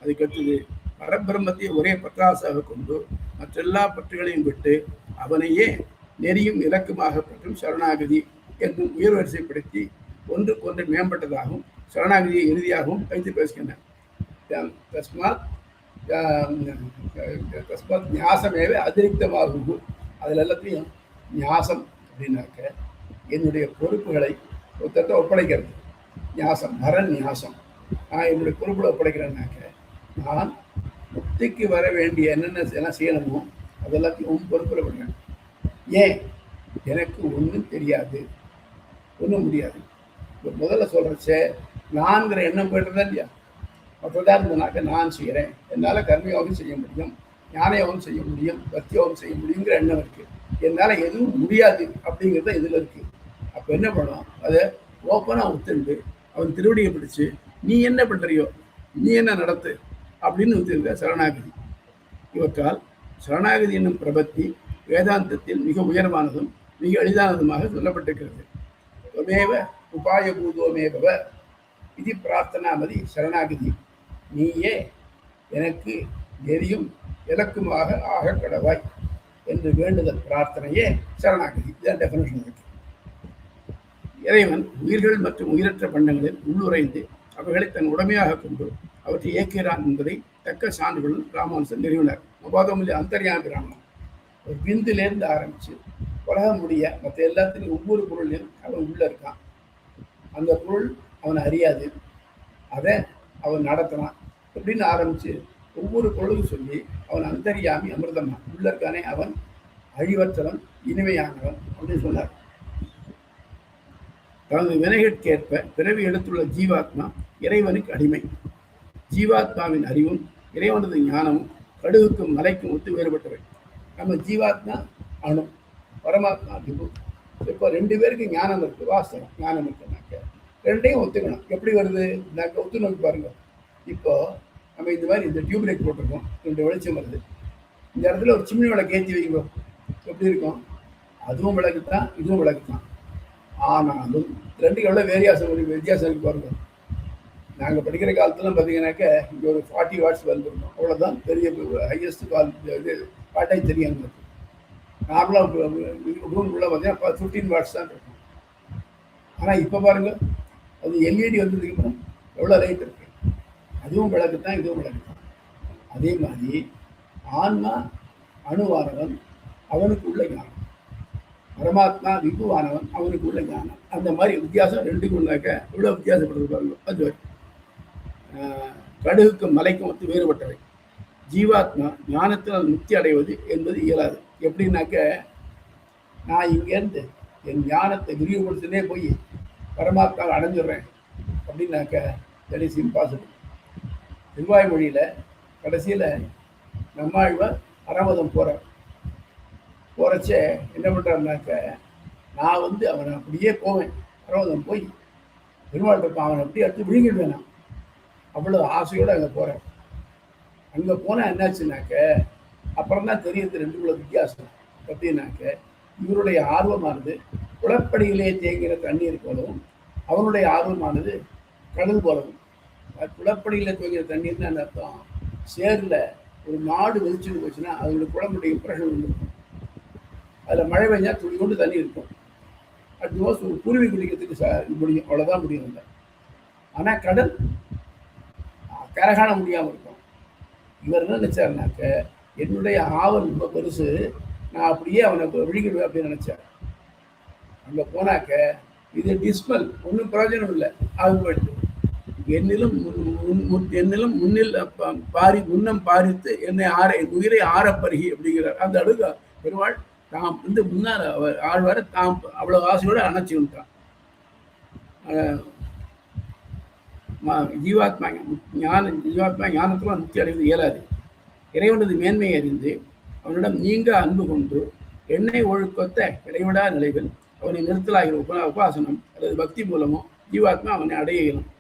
[SPEAKER 2] அதுக்கடுத்தது பரபிரம்மத்தை ஒரே பற்றாசாக கொண்டு மற்றெல்லா பற்றுகளையும் விட்டு அவனையே நெறியும் இலக்குமாக பற்றும் சரணாகதி என்றும் உயர் வரிசைப்படுத்தி ஒன்றுக்கொன்று மேம்பட்டதாகவும் சரணாகதியை இறுதியாகவும் வைத்து பேசுகின்றன. தஸ்மாத் ஞாசமேவே அதிரிக்தமாகும். அதில் எல்லாத்தையும் ஞாசம் அப்படின்னாக்க என்னுடைய பொறுப்புகளை ஒருத்தட்ட ஒப்படைக்கிறது. ஞாசம், மரண் ஞாசம். நான் என்னுடைய பொறுப்புகளை ஒப்படைக்கிறேன்னாக்க நான் முக்திக்கு வர வேண்டிய என்னென்ன செய்யணுமோ அதெல்லாத்தையும் உன் பொறுப்பில் பண்ணுறேன். ஏன், எனக்கு ஒன்றும் தெரியாது, ஒன்றும் முடியாது. முதல்ல சொல்கிறச்சே நான்கிற எண்ணம் போய்ட்டுறதா இல்லையா. மற்றதாக இருந்தனாக்க நான் செய்கிறேன், என்னால் கர்மயோகம் செய்ய முடியும், ஞான யோகம் செய்ய முடியும், பக்தி யோகம் செய்ய முடியுங்கிற எண்ணம் இருக்குது. என்னால் எதுவும் முடியாது அப்படிங்கிறத இதில் இருக்குது. அப்போ என்ன பண்ணோம், அதை ஓப்பனாக ஒத்துண்டு அவன் திருவடியை பிடிச்சு நீ என்ன பண்ணுறியோ, நீ என்ன நடத்து அப்படின்னு ஒத்துருக்க சரணாகதி. இவற்றால் சரணாகதி என்னும் பிரபத்தி வேதாந்தத்தில் மிக உயர்வானதும் மிக எளிதானதுமாக சொல்லப்பட்டிருக்கிறது. துவமேவ உபாயபூதோமேபவ இது பிரார்த்தனாமதி சரணாகதி. நீயே எனக்கு நெறியும் இலக்குமாக ஆக கடவாய் என்று வேண்டுதல் பிரார்த்தனையே சரணாகதி. இதுதான் டெஃபினேஷன் இருக்கு. இறைவன் உயிர்கள் மற்றும் உயிரற்ற பண்டங்களில் உள்ளுரைந்து அவைகளை தன் உடமையாக கொண்டு அவற்றை இயக்குகிறான் என்பதை தக்க சான்றுகளும் ராமானுசன் நிறுவினார். உபாதமில்லை அந்தர்யாமி பிராமணன் ஒரு விந்துலேருந்து ஆரம்பிச்சு உலகம் முடிய மற்ற எல்லாத்துலையும் ஒவ்வொரு பொருளையும் அவன் உள்ள இருக்கான். அந்த பொருள் அவனை அறியாது, அதை அவன் நடத்துறான் அப்படின்னு ஆரம்பிச்சு ஒவ்வொரு பொருளும் சொல்லி அவன் அந்தர்யாமி அமிர்தமா உள்ள இருக்கானே அவன் அழிவற்றவன் இனிமையானவன் அப்படின்னு சொன்னார். தனது வினைகளுக்கேற்ப பிறவி எடுத்துள்ள ஜீவாத்மா இறைவனுக்கு அடிமை. ஜீவாத்மாவின் அறிவும் இறைவனது ஞானமும் கடுகுக்கும் மலைக்கும் ஒத்து வேறுபட்டவை. நம்ம ஜீவாத்மா அணு, பரமாத்மா விபு. இப்போ 2 பேருக்கு ஞானம் இருக்கு, வாஸ்தவம் ஞானம் இருக்குனாக்க ரெண்டையும் ஒத்துக்கணும். எப்படி வருது ஒத்து நோக்கி பாருங்க. இப்போ நம்ம இந்த மாதிரி இந்த டியூப் லைட் போட்டிருக்கோம், 2 வெளிச்சம் வருது. இந்த இடத்துல ஒரு சிம்னி விளக்கு ஏற்றி வைங்க, எப்படி இருக்கும்? அதுவும் விளக்கு தான், இதுவும் விளக்கு தான். ஆனாலும் ரெண்டுக்கு எவ்வளோ வித்தியாசம் இருக்கு பாருங்க. நாங்கள் படிக்கிற காலத்துலாம் பார்த்தீங்கன்னாக்க இங்கே ஒரு 40 வாட்ஸ் வந்துருக்கோம், அவ்வளோதான் பெரிய ஹையஸ்ட் வாட்டாக தெரியும். நார்மலாக ரூம்குள்ளே பார்த்தீங்கன்னா 15 வாட்ஸ் தான் இருக்கும். ஆனால் இப்போ பாருங்க, அது எல்இடி வந்ததுக்கு எவ்வளோ லைட் இருக்கு. அதுவும் விளக்கு தான், இதுவும் விளக்கு தான். அதே மாதிரி ஆன்மா அணுவானவன், அவனுக்கு உள்ள ஞானம். பரமாத்மா விபுவானவன், அவனுக்கு உள்ள ஞானம். அந்த மாதிரி வித்தியாசம் ரெண்டுக்கும் உள்ளாக்க இவ்வளோ வித்தியாசப்படுறது பாருங்க. அது கடுகுக்கும் மலைக்கும் ஒத்து வேறுபட்டவை. ஜீவாத்மா ஞானத்தினால் முக்தி அடைவது என்பது இயலாது. எப்படின்னாக்க நான் இங்கேருந்து என் ஞானத்தை விரிவுபடுத்தினே போய் பரமாத்மாவை அடைஞ்சிடுறேன் அப்படின்னாக்க தட் இஸ் இம்பாசிபிள். திருவாய் மொழியில் கடைசியில் நம்மாழ்வார் அரவதம் போகிறச்சே என்ன பண்ணுறாருனாக்க, நான் அவனை அப்படியே போவேன், அரவதம் போய் பெருமாள் இருப்பான், அவனை அப்படியே அடுத்து விழுங்கிடுவேன். நான் அவ்வளோ ஆசையோடு அங்கே போகிறேன். அங்கே போனால் என்னாச்சுனாக்க அப்புறம் தான் தெரியுது ரெண்டுக்குள்ள வித்தியாசம். எப்படின்னாக்க இவருடைய ஆர்வமானது குளப்படியிலே தேங்கிற தண்ணீர் போலவும், அவனுடைய ஆர்வமானது கடல் போலவும். குளப்படியில் தேங்கிற தண்ணீர்னு அந்த அர்த்தம், சேரில் ஒரு மாடு வெளிச்சுட்டு போச்சுன்னா அதோட குளமுடைய இம்ப்ரெஷன் வந்துருக்கும். அதில் மழை பெஞ்சா துளி கொண்டு தண்ணி இருக்கும். அடுத்த மாதம் ஒரு குருவி குடிக்கிறதுக்கு முடியும், அவ்வளோதான் முடியும். இல்லை ஆனால் கடல் கரகாண முடியாமல் இருக்கும். இவர் என்ன நினைச்சாருனாக்க, என்னுடைய ஆவல் ரொம்ப பெருசு, நான் அப்படியே அவனை விழுங்கிடுவேன் அப்படின்னு நினைச்சார். அங்கே போனாக்க இது டிஸ்மல், ஒன்றும் பிரயோஜனம் இல்லை. அது போயிட்டு என்னிலும் முன்னில் முன்னம் பாரித்து என்னை உயிரை ஆரப்பருகி அப்படிங்கிறார். அந்த அடுக்கு பெருமாள் தாம் முன்னார் ஆழ்வார தாம் அவ்வளோ ஆசையோடு அணைச்சி விட்டான். ஜீவாத்மா ஞானத்தில் முக்தி அடைவது இயலாது. இறைவனது மேன்மையை அறிந்து அவனிடம் நீங்க அன்பு கொண்டு எண்ணெய் ஒழுக்கொத்த இடைவிடா நிலைகள் அவனை நிறுத்தலாகிற உபாசனம் அல்லது பக்தி மூலமோ ஜீவாத்மா அவனை அடைய இயலும்.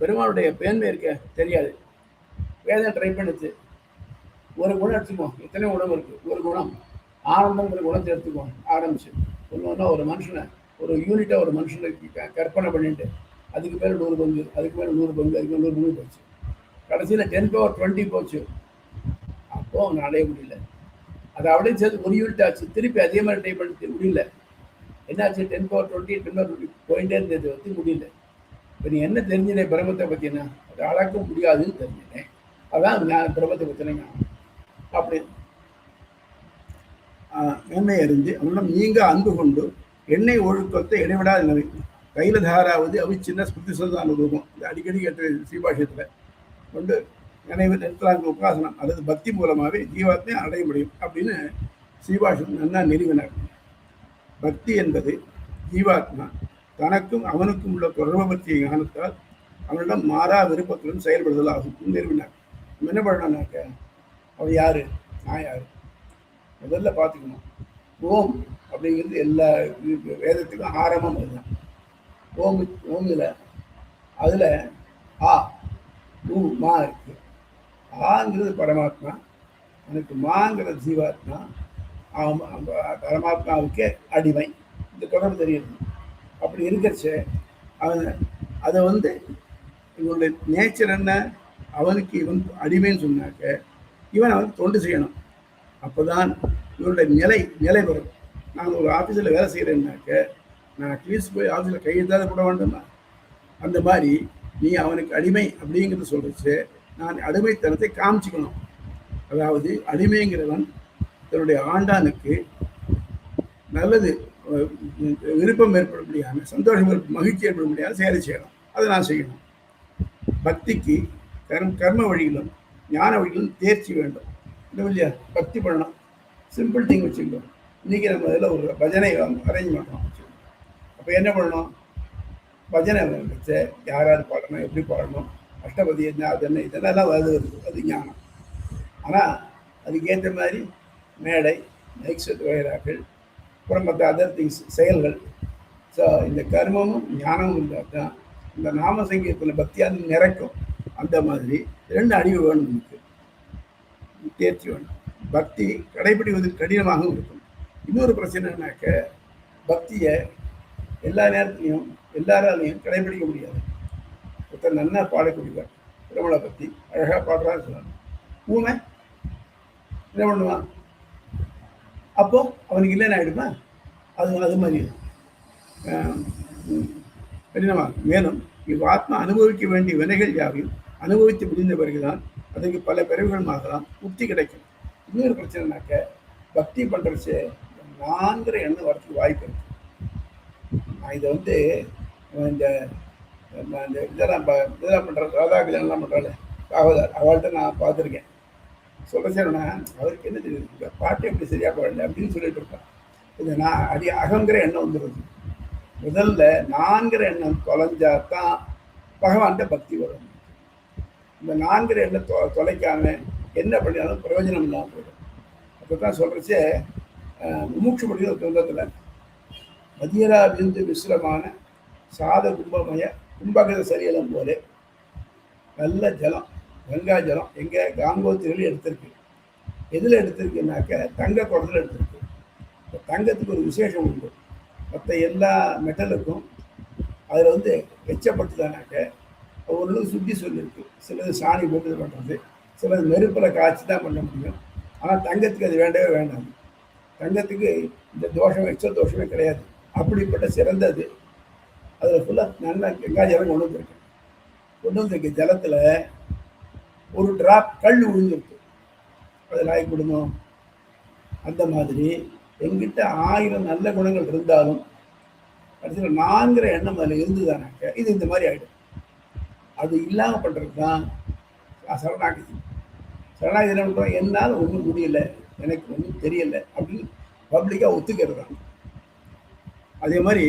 [SPEAKER 2] பெருமாளுடைய மேன்மை இருக்க தெரியாது. வேதம் ட்ரை பண்ணுது. ஒரு குணம் எடுத்துக்குவோம், எத்தனை குணம் இருக்கு. ஒரு குணம் ஆனந்தங்கிற குணத்தை எடுத்துக்குவோம். ஆரம்பிச்சு ஒன்று ஒரு மனுஷனை ஒரு யூனிட்டாக ஒரு மனுஷனுக்கு கற்பனை பண்ணிட்டு அதுக்கு மேலே 100 பங்கு, அதுக்கு மேலே 100 பங்கு, அதுக்கு மேலே 100 பங்கு போச்சு. கடைசியில் 10⁻20 போச்சு. அப்போது அவனை அடைய முடியல. அதை அப்படியே சேர்த்து ஒரு யூனிட் ஆச்சு. திருப்பி அதே மாதிரி டைப் பண்ணி முடியல. என்னாச்சு? 10⁻20 10⁻20 போயிட்டே இருந்தது முடியல. இப்போ நீ என்ன தெரிஞ்சினேன் பிரம்மத்தை பற்றினா, அதை அளக்க முடியாதுன்னு தெரிஞ்சினேன். அதான் நான் பிரம்மத்தை பற்றினேங்க. அப்படி மேன்மை அறிந்து அவனிடம் நீங்க அன்பு கொண்டு எண்ணெய் ஒழுக்கத்தை இடைவிடாத நிலை கைலதாராவது அவி சின்ன ஸ்மிருதி சொல்தான் ரூபம். இது அடிக்கடி கேட்ட ஸ்ரீபாஷ்யத்தில் கொண்டு நினைவு நிறுத்தலாங்க உபாசனம் அல்லது பக்தி மூலமாகவே ஜீவாத்மை அடைய முடியும் அப்படின்னு ஸ்ரீபாஷ்யம் நன்னா நிறுவினார். பக்தி என்பது ஜீவாத்மா தனக்கும் அவனுக்கும் உள்ள தொடர்பு பற்றிய ஞானத்தால் அவனிடம் மாறா விருப்பத்துடன் செயல்படுதல் ஆகும் நிறுவினார். என்ன பண்ணாக்க, அவன் யாரு, நான் யாரு முதல்ல பார்த்துக்கணும். ஓம் அப்படிங்கிறது எல்லா வேதத்துக்கும் ஆரம்பம் அதுதான். ஓமில் அதில் ஆ மா இருக்கு. ஆங்கிறது பரமாத்மா, எனக்கு மாங்கிறது ஜீவாத்மா, பரமாத்மாவுக்கே அடிமை. இந்த தொடர்பு தெரியுது. அப்படி இருக்கிறச்ச அதை இவனுடைய நேச்சர் என்ன, அவனுக்கு இவன் அடிமைன்னு சொன்னாக்க இவன் அவனுக்கு தொண்டு செய்யணும். அப்போதான் இவனுடைய நிலை வரும். நான் ஒரு ஆஃபீஸில் வேலை செய்கிறேன்னாக்க நான் அட்லீஸ்ட் போய் ஆஃபீஸில் கையெழுத்தாவது போட வேண்டுமா? அந்த மாதிரி நீ அவனுக்கு அடிமை அப்படிங்கிறத சொல்லிச்சு, நான் அடிமைத்தனத்தை காமிச்சிக்கணும். அதாவது அடிமைங்கிறவன் தன்னுடைய ஆண்டானுக்கு நல்லது, விருப்பம் ஏற்பட முடியாது, சந்தோஷம் மகிழ்ச்சி ஏற்பட முடியாது செயலை செய்யணும். அதை நான் செய்யணும். பக்திக்கு கர்ம வழியிலும் ஞான வழியிலும் தேர்ச்சி வேண்டும். இல்லை இல்லையா? பக்தி பண்ணணும். சிம்பிள் திங் வச்சுக்கணும். இன்றைக்கி நம்ம இதில் ஒரு பஜனை அரேஞ்ச் பண்ணுறோம். அப்போ என்ன பண்ணணும்? பஜனை வச்சு யார் யார் பாடணும், எப்படி பாடணும், அஷ்டபதி என்ன, அது என்ன, இதெல்லாம் வருது. அது ஞானம். ஆனால் அதுக்கேற்ற மாதிரி மேடை, மைக் செட் வகைராக்கள், அப்புறம் மற்ற அதர் திங்ஸ் செயல்கள். ஸோ இந்த கர்மமும் ஞானமும் இருந்தால் தான் இந்த நாம சங்கீதத்தில் பக்தியாக நிறைக்கும். அந்த மாதிரி 2 அறிவு வேணும். நமக்கு தேர்ச்சி வேணும். பக்தி கடைபிடிப்பதற்கு கடினமாகவும் இருக்கும். இன்னொரு பிரச்சனைனாக்க, பக்தியை எல்லா நேரத்துலையும் எல்லாராலையும் கடைபிடிக்க முடியாது. ஒருத்தர் நல்லா பாடக்கூடியவர், திருமலை பற்றி அழகாக பாடுறான்னு சொல்லணும். ஊமை என்ன பண்ணுவான்? அப்போ அவனுக்கு இல்லைன்னு ஆகிடுமா? அது மாதிரி கடினமாக. மேலும் ஆத்மா அனுபவிக்க வேண்டிய வினைகள் யாவையும் அனுபவித்து முடிந்த பிறகுதான் அதுக்கு பல பிறகுகளுமாகலாம் முக்தி கிடைக்கும். இன்னொரு பிரச்சனைனாக்க, பக்தி பண்ணுறச்சு நான்கிற எண்ணம் வரத்துக்கு வாய்ப்பு இருக்கு. நான் இதை இந்த இதெல்லாம் பண்ணுறேன், ராதா கல்யாணம்லாம் பண்ணுறாள் ராகவதார், அவள்கிட்ட நான் பார்த்துருக்கேன். சொல்கிறேன்னா அவருக்கு என்ன தெரியுது, பாட்டு எப்படி சரியாக பாடல அப்படின்னு சொல்லிட்டு இருக்கான். இது நான் அகங்கிற எண்ணம் வந்துடுது. முதல்ல நான்கிற எண்ணம் தொலைஞ்சாதான் பகவான்கிட்ட பக்தி வரும். இந்த நான்கிற எண்ணம் தொலைக்காம என்ன பண்ணினாலும் பிரயோஜனம் இல்லாமல் போயிடும். அப்போ தான் சொல்கிறச்சே முமுட்சு படிக்கிற தொந்தத்தில் மதியரா விருந்து விசிரமான சாத கும்பமய கும்பகத சரியலம் போல நல்ல ஜலம், கங்கா ஜலம் எங்கே காங்கோத்திரிகள் எடுத்திருக்கு. எதில் எடுத்திருக்குனாக்க தங்க குடத்தில் எடுத்திருக்கு. இப்போ தங்கத்துக்கு ஒரு விசேஷம் உண்டு. மற்ற எல்லா மெட்டலுக்கும் அதில் எச்சப்பட்டுதானாக்க ஒவ்வொரு சுற்றி சொல்லியிருக்கு. சிலது சாணி போட்டு பண்ணுறது, சிலது நெருப்பில் காய்ச்சி தான் பண்ண முடியும். ஆனால் தங்கத்துக்கு அது வேண்டவே வேண்டாம். தங்கத்துக்கு இந்த தோஷம் எச்ச தோஷமே கிடையாது. அப்படிப்பட்ட சிறந்தது. அதில் ஃபுல்லாக நல்லா கங்கா ஜலம் கொண்டு வந்திருக்கு. ஜலத்தில் ஒரு டிராப் கல் விழுந்துருக்கு. அது நாய் கொடுக்கணும். அந்த மாதிரி எங்கிட்ட 1000 நல்ல குணங்கள் இருந்தாலும் கடைசியில் 4 எண்ணம் அதில் இருந்துதானாக்க இது இந்த மாதிரி ஆகிடும். அது இல்லாமல் பண்ணுறது தான் சரணாகதி. சரணாகதி என்ன பண்ணுறோம்? என்னால் ஒன்றும் முடியல, எனக்கு ஒன்றும் தெரியலை அப்படின்னு பப்ளிக்காக ஒத்துக்கிறது தான். அதே மாதிரி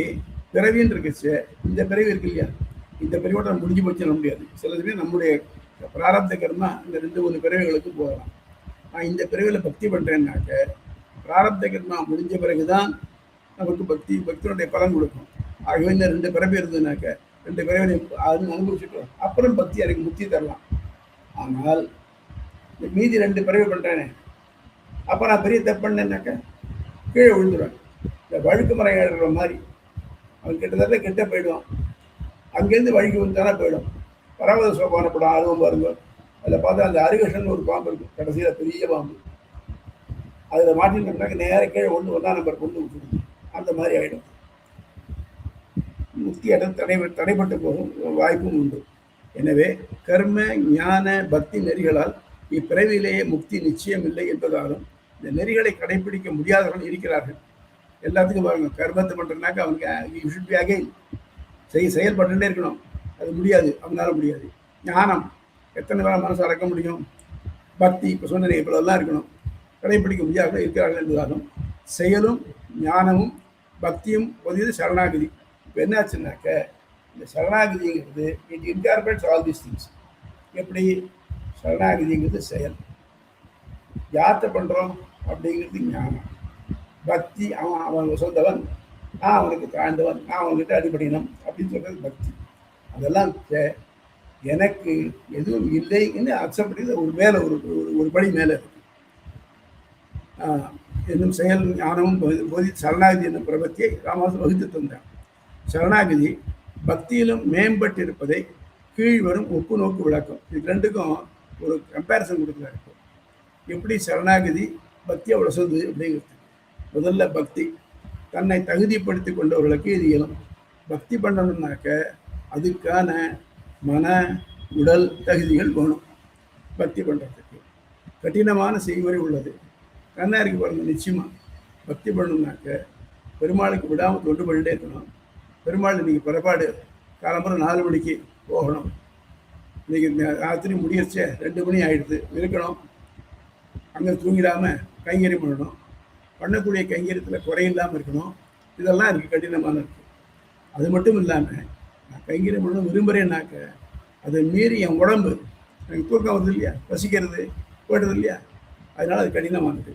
[SPEAKER 2] பிறவின்னு இருக்குச்சு. இந்த பிறவி இருக்கு இல்லையா, இந்த பிறவியோட நம்ம முடிஞ்சு போச்சு சொல்ல முடியாது. சில சமயம் நம்முடைய பிராரப்த கர்மா இந்த 2-3 பிறவிகளுக்கு போகலாம். நான் இந்த பிறவியில் பக்தி பண்ணுறேன்னாக்க பிராரப்த கர்மா முடிஞ்ச பிறகுதான் நமக்கு பக்தியினுடைய பலன் கொடுக்கும். ஆகவே இந்த 2 பிறவி இருந்ததுனாக்க 2 பிறவி அனுபவிச்சுட்டோம், அப்புறம் பக்தி எனக்கு முக்தி தரலாம். ஆனால் இந்த மீதி 2 பிறவி பண்ணுறேனே, அப்போ நான் பெரிய தப்பு பண்ணேன்னாக்க கீழே விழுந்துடுவேன். இந்த வழுக்கு மரம் ஏறுற மாதிரி அவன் கிட்டத்தட்ட கிட்ட போயிடுவான். அங்கேருந்து வழுக்கி விழுந்தானே போயிடும். பரவத சோபான படம் அதுவும் பாருங்க. அதில் பார்த்தா அந்த அருகஷன் ஒரு பாம்பு இருக்கும், கடைசியில் பெரிய பாம்பு. அதில் மாட்டினோம்னாக்க நேர கீழே 1 நம்பர் கொண்டு விட்டுருது. அந்த மாதிரி ஆகிடும். முக்தி இடம் தடைப்பட்டு போகும் வாய்ப்பும் உண்டு. எனவே கர்ம ஞான பக்தி நெறிகளால் இப்பிறவிலேயே முக்தி நிச்சயம் இல்லை என்பதாலும் இந்த நெறிகளை கடைபிடிக்க முடியாதவர்கள் இருக்கிறார்கள். எல்லாத்துக்கும் பாருங்க, கர்மத்தை பண்ணுறதுனாக்க அவனுக்கு செயல்பட்டுட்டே இருக்கணும். அது முடியாது, அவனால முடியாது. ஞானம் எத்தனை பேரை மனசை அடக்க முடியும்? பக்தி இப்போ சொன்ன இப்பெல்லாம் இருக்கணும், கடைபிடிக்க முடியாத இருக்கிறார்கள் என்பதாலும் செயலும் ஞானமும் பக்தியும் பொதியது சரணாகதி. இப்போ என்னாச்சுன்னாக்க இந்த சரணாகதிங்கிறது it incorporates all these things. எப்படி? சரணாகதிங்கிறது செயல், யார்கிட்ட பண்ணுறோம் அப்படிங்கிறது ஞானம், பக்தி அவன் சொந்தவன், நான் அவனுக்கு தாழ்ந்தவன், நான் அவன்கிட்ட அடிபடினம் அப்படின்னு சொல்கிறது பக்தி. அதெல்லாம் எனக்கு எதுவும் இல்லைன்னு அக்செப்ட் பண்ணி ஒரு மேலே ஒரு படி மேலே இருக்கு. என்னும் செயல் ஞானமும் போதி சரணாகதி என்னும் பிரபத்தியை ராமதாஸ் வகுத்து தந்தார். சரணாகதி பக்தியிலும் மேம்பட்டிருப்பதை கீழ் வரும் ஒப்பு நோக்கு விளக்கம். இது 2க்கும் ஒரு கம்பேரிசன் கொடுக்குறாரு. எப்படி சரணாகதி பக்தியை உடசுது அப்படிங்கிறது. முதல்ல பக்தி, தன்னை தகுதிப்படுத்தி கொண்டவர்களுக்கு இது இயலும். பக்தி பண்ணணும்னாக்க அதுக்கான மன உடல் தகுதிகள் வேணும். பக்தி பண்ணுறதுக்கு கடினமான செய்முறை உள்ளது. கண்ணாருக்கு பாருங்க, நிச்சயமா பக்தி பண்ணணும்னாக்க பெருமாளுக்கு விடாமல் தொண்டு பண்ணிட்டே இருக்கணும். பெருமாள் இன்னைக்கு புறப்பாடு காலம்புற 4 மணிக்கு போகணும். இன்னைக்கு ராத்திரி முடியச்சே 2 மணி ஆகிடுது இருக்கணும். அங்கே தூங்கிடாமல் கைங்கரியம் பண்ணணும். பண்ணக்கூடிய கைங்கரியத்தில் குறையில்லாமல் இருக்கணும். இதெல்லாம் இருக்குது, கடினமான இருக்குது. அது மட்டும் இல்லாமல் நான் கைங்கரியம் பண்ணணும் விரும்புகிறேன்னாக்க அதை மீறி என் உடம்பு எனக்கு தூக்கம் வருது இல்லையா, பசிக்கிறது போடுறது இல்லையா, அதனால் அது கடினமானது.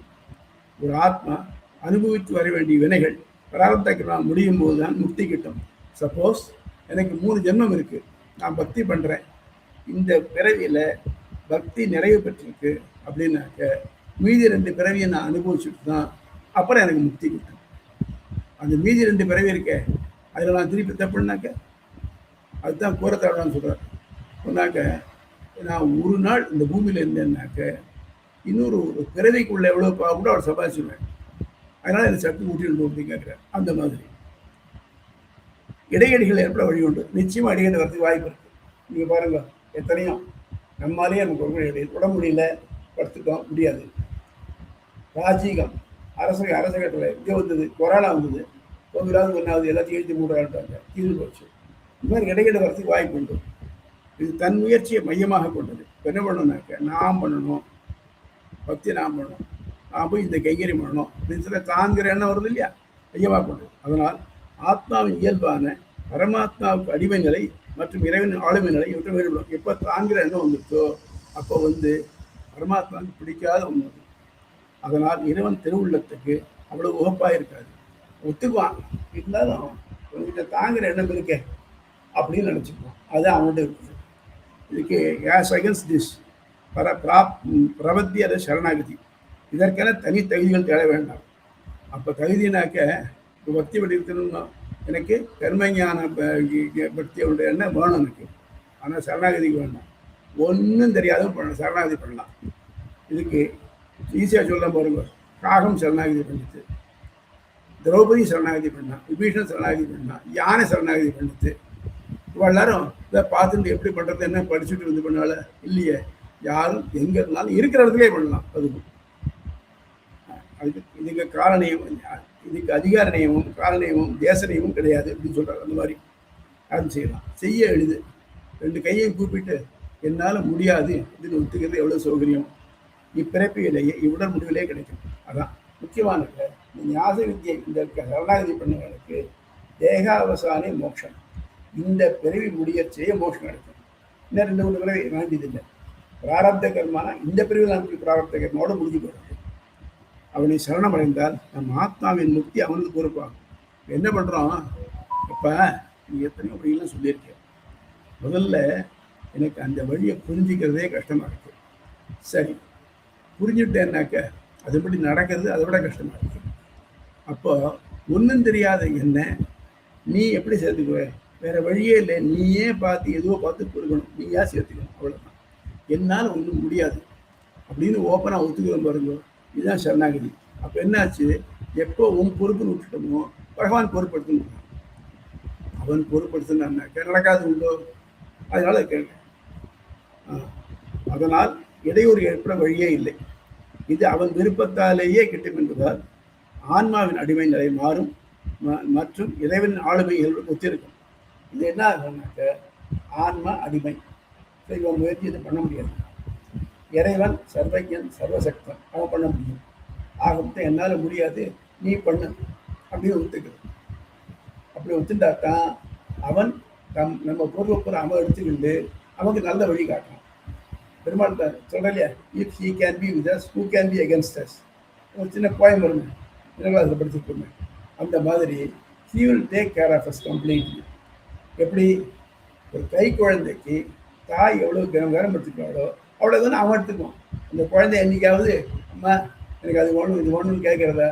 [SPEAKER 2] ஒரு ஆத்மா அனுபவித்து வர வேண்டிய வினைகள் பிராரப்த முடியும் போது தான் முக்தி கிட்டும். சப்போஸ் எனக்கு 3 ஜென்மம் இருக்குது, நான் பக்தி பண்ணுறேன், இந்த பிறவியில் பக்தி நிறைவு பெற்றிருக்கு அப்படின்னாக்க மீதி 2 பிறவியை நான் அனுபவிச்சுட்டு தான் அப்புறம் எனக்கு முக்தி கிட்டும். அந்த மீதி 2 பிறவி இருக்கே அதில் நான் திருப்பி தப்புனாக்க அதுதான் கூறத்தாழ்வான்னு சொல்கிறார். சொன்னாக்க நான் ஒரு நாள் இந்த பூமியில் இருந்தேன்னாக்க இன்னொரு பிறவிக்குள்ள எவ்வளோ கூட அவர் சம்பாதிச்சுவேன். அதனால் எனக்கு சக்தி ஊட்டிட்டு அப்படின்னு கேட்குறாரு. அந்த மாதிரி இடையடிகள் ஏற்பட வழி உண்டு. நிச்சயமாக இடையடி வரதுக்கு வாய்ப்பு இருக்குது. நீங்கள் பாருங்க, எத்தனையோ நம்மளாலேயே நமக்கு ஒரு இடையில் உடம்பு முடியல, படுத்துட்டோம், முடியாது. ராஜீகம் அரசகத்தில் இங்கே வந்தது, கொரோனா வந்தது, 1வது 1வது எல்லாத்தையும் எழுதி மூடாட்டாங்க, தீர்வு போச்சு. இந்த மாதிரி இடையிட வரதுக்கு வாய்ப்பு உண்டு. இது தன் முயற்சியை மையமாக கொண்டது. என்ன பண்ணணும்னாக்க நாம் பண்ணணும், பக்தி நாம் பண்ணணும், நாம் போய் இந்த கைங்கரியம் பண்ணணும் அப்படின்னு சொல்ல தாங்கிற எண்ணம் வருது இல்லையா, மையமாக கொண்டது. அதனால் ஆத்மாவின் இயல்பான பரமாத்மாவுக்கு அடிமைகளை மற்றும் இறைவன் ஆளுமைகளை இவற்றை வேறுபடும். எப்போ தாங்கிற எண்ணம் வந்துட்டோ அப்போ பரமாத்மாவுக்கு பிடிக்காத ஒன்று. அதனால் இறைவன் திருவுள்ளத்துக்கு அவ்வளோ உகப்பாக இருக்காது. ஒத்துக்குவான், இருந்தாலும் உங்ககிட்ட தாங்குற எண்ணம் இருக்கே அப்படின்னு நினச்சிக்குவான். அது அவன்கிட்ட இருக்குது. இதுக்கு ஆஸ் அகேன்ஸ்ட் திஸ் பிரபத்தி அதை சரணாகதி, இதற்கென தனி தகுதிகள் தேட வேண்டாம். அப்போ தகுதினாக்க பக்தி படிக்கணும்னா எனக்கு கர்மஞான பக்தியோடைய எண்ணம் வேணும் எனக்கு. ஆனால் சரணாகதிக்கு வேண்டாம். ஒன்றும் தெரியாதவங்க பண்ணலாம், சரணாகதி பண்ணலாம். இதுக்கு ஈஸியாக சொல்ல பாருங்க. காகம் சரணாகதி பண்ணிட்டு, திரௌபதி சரணாகதி பண்ணா, விபீஷன் சரணாகதி பண்ணா, யானை சரணாகதி பண்ணிட்டு, இவ்வளோ எல்லாரும் இதை பார்த்துட்டு எப்படி பண்ணுறது என்ன படிச்சுட்டு இது பண்ணால இல்லையே. யாரும் எங்கே இருந்தாலும் இருக்கிற இடத்துலேயே பண்ணலாம். அதுக்கு இதுக்கு காலநியமம், இதுக்கு அதிகார நியமம், காலநியமம், தேச நியமம் கிடையாது அப்படின்னு சொல்கிறாங்க. அந்த மாதிரி அது செய்யலாம், செய்ய எளிது. 2 கையையும் கூப்பிட்டு என்னால் முடியாது இதுன்னு ஒத்துக்கிறது எவ்வளோ சௌகரியம். இப்பிறப்பிலேயே இவ்வுடல் முடிவிலே கிடைக்கும். அதான் முக்கியமானது. ஞாச வித்தியை இந்த சரணாகதி பண்ணவர்களுக்கு தேகாவசானே மோட்சம். இந்த பிறவி முடிய செய்ய மோட்சம் கிடைக்கும். இன்னும் 2-3 பிறவி வேண்டியதில்லை. பிராரப்த கர்மானா இந்த பிரிவில் நமக்கு பிராரப்த கர்மாவோட முடிஞ்சு போகிறது. அவனை சரணமடைந்தால் நம் ஆத்மாவின் முக்தி அவனுக்கு பொறுப்பாகும். என்ன பண்ணுறோம், இப்போ நீ எத்தனையோ வழியெல்லாம் சொல்லியிருக்கேன். முதல்ல எனக்கு அந்த வழியை புரிஞ்சிக்கிறதே கஷ்டமாக இருக்கு. சரி, புரிஞ்சுட்டேன்னாக்க அதுபடி நடக்கிறது அதை விட கஷ்டமாக இருக்கு. அப்போ ஒன்றும் தெரியாத என்ன நீ எப்படி சேர்த்துக்குவ? வேற வழியே இல்லை. நீயே பார்த்து எதுவோ பார்த்து கொடுக்கணும், நீயா சேர்த்துக்கணும், அவ்வளோதான். என்னால் ஒன்றும் முடியாது அப்படின்னு ஓப்பனாக ஒத்துக்கிறோம் பாருங்க. இதுதான் சரணாகதி. அப்போ என்னாச்சு, எப்போ உன் பொறுப்புன்னு விட்டுட்டோமோ பகவான் பொறுப்படுத்தணும். அவன் பொறுப்படுத்தினான்னாக்க நடக்காது உண்டோ? அதனால கேட்க. அதனால் இடையூறு ஏற்பட வழியே இல்லை. இது அவன் விருப்பத்தாலேயே கிட்டும் என்பதால் ஆன்மாவின் அடிமை நிலை மாறும் மற்றும் இறைவனின் ஆளுமைகள் ஒத்திருக்கும். இது என்ன ஆகும்னாக்க ஆன்மா அடிமை. இவன் முயற்சி இதை பண்ண முடியாது. இறைவன் சர்வஜன் சர்வசக்தன், அவன் பண்ண முடியும். ஆகமத்தை என்னால் முடியாது, நீ பண்ணு அப்படின்னு ஒத்துக்கிறது. அப்படி ஒத்துட்டாத்தான் அவன் நம்ம பொருளை அவன் எடுத்துக்கிட்டு அவனுக்கு நல்ல வழி காட்டுறான். பெருமாள் சொல்கிறலையா, if he can be with us, who can be against us. ஒரு சின்ன போயம் வருங்க, அதில் படிச்சுட்டு அந்த மாதிரி he will take care of us completely. எப்படி ஒரு கை குழந்தைக்கு தாய் எவ்வளோ கனம் எடுத்துக்கிறாளோ அவ்வளோ தானே அவன் எடுத்துக்குவான். அந்த குழந்தை என்றைக்காவது அம்மா எனக்கு அது ஒன்று இது ஒன்றுன்னு கேட்குறதா,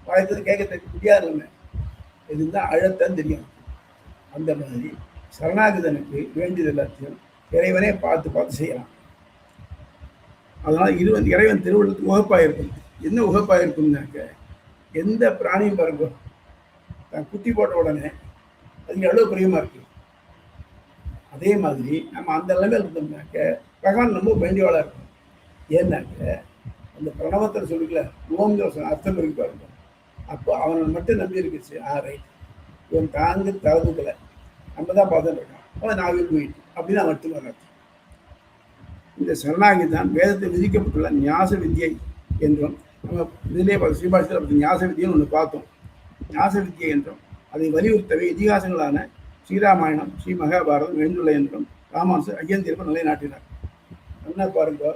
[SPEAKER 2] வாழ்க்கை கேட்க முடியாது. இதுதான் அழத்தான் தெரியும். அந்த மாதிரி சரணாகதனுக்கு வேண்டியது எல்லாத்தையும் இறைவனே பார்த்து பார்த்து செய்யலாம். அதனால் இறைவன் திருவள்ளுவத்துக்கு உகப்பாக இருக்கும். என்ன உகப்பாக இருக்கும்னாக்க, எந்த பிராணியும் பாருங்க தான் குட்டி போட்ட உடனே அதுக்கு எவ்வளோ பிரியமாக இருக்கு. அதே மாதிரி நம்ம அந்த நிலைமையில் இருந்தோம்னாக்க பகவான் ரொம்ப வேண்டியவாளாக இருக்கும். ஏன்னாக்க அந்த பிரணவத்தில் சொல்லிக்கல ஓங்கிற அர்த்தம் இருக்கு பாருங்க. அப்போ அவனை மட்டும் நம்பி இருக்குச்சு. ரைட், இவன் தாங்க தகுதிக்கலை, நம்ம தான் பார்த்துட்டு இருக்கான், அவன் நான் போயிட்டு அப்படின்னு அவன் மட்டும் வர்றான். இந்த சரணாகி தான் வேதத்தை விதிக்கப்பட்டுள்ள ஞாச வித்யை என்றும், நம்ம இதிலே ஸ்ரீபாஷத்தில் ஞாச வித்தியன்னு ஒன்று பார்த்தோம். ஞாச வித்யை என்றும் அதை வலியுறுத்தவே இதிகாசங்களான ஸ்ரீராமாயணம், ஸ்ரீ மகாபாரதம் எழுந்துள்ள என்றும் ராமானுசர் ஐயந்திரப்ப நிலைநாட்டினார். என்ன பாருங்க,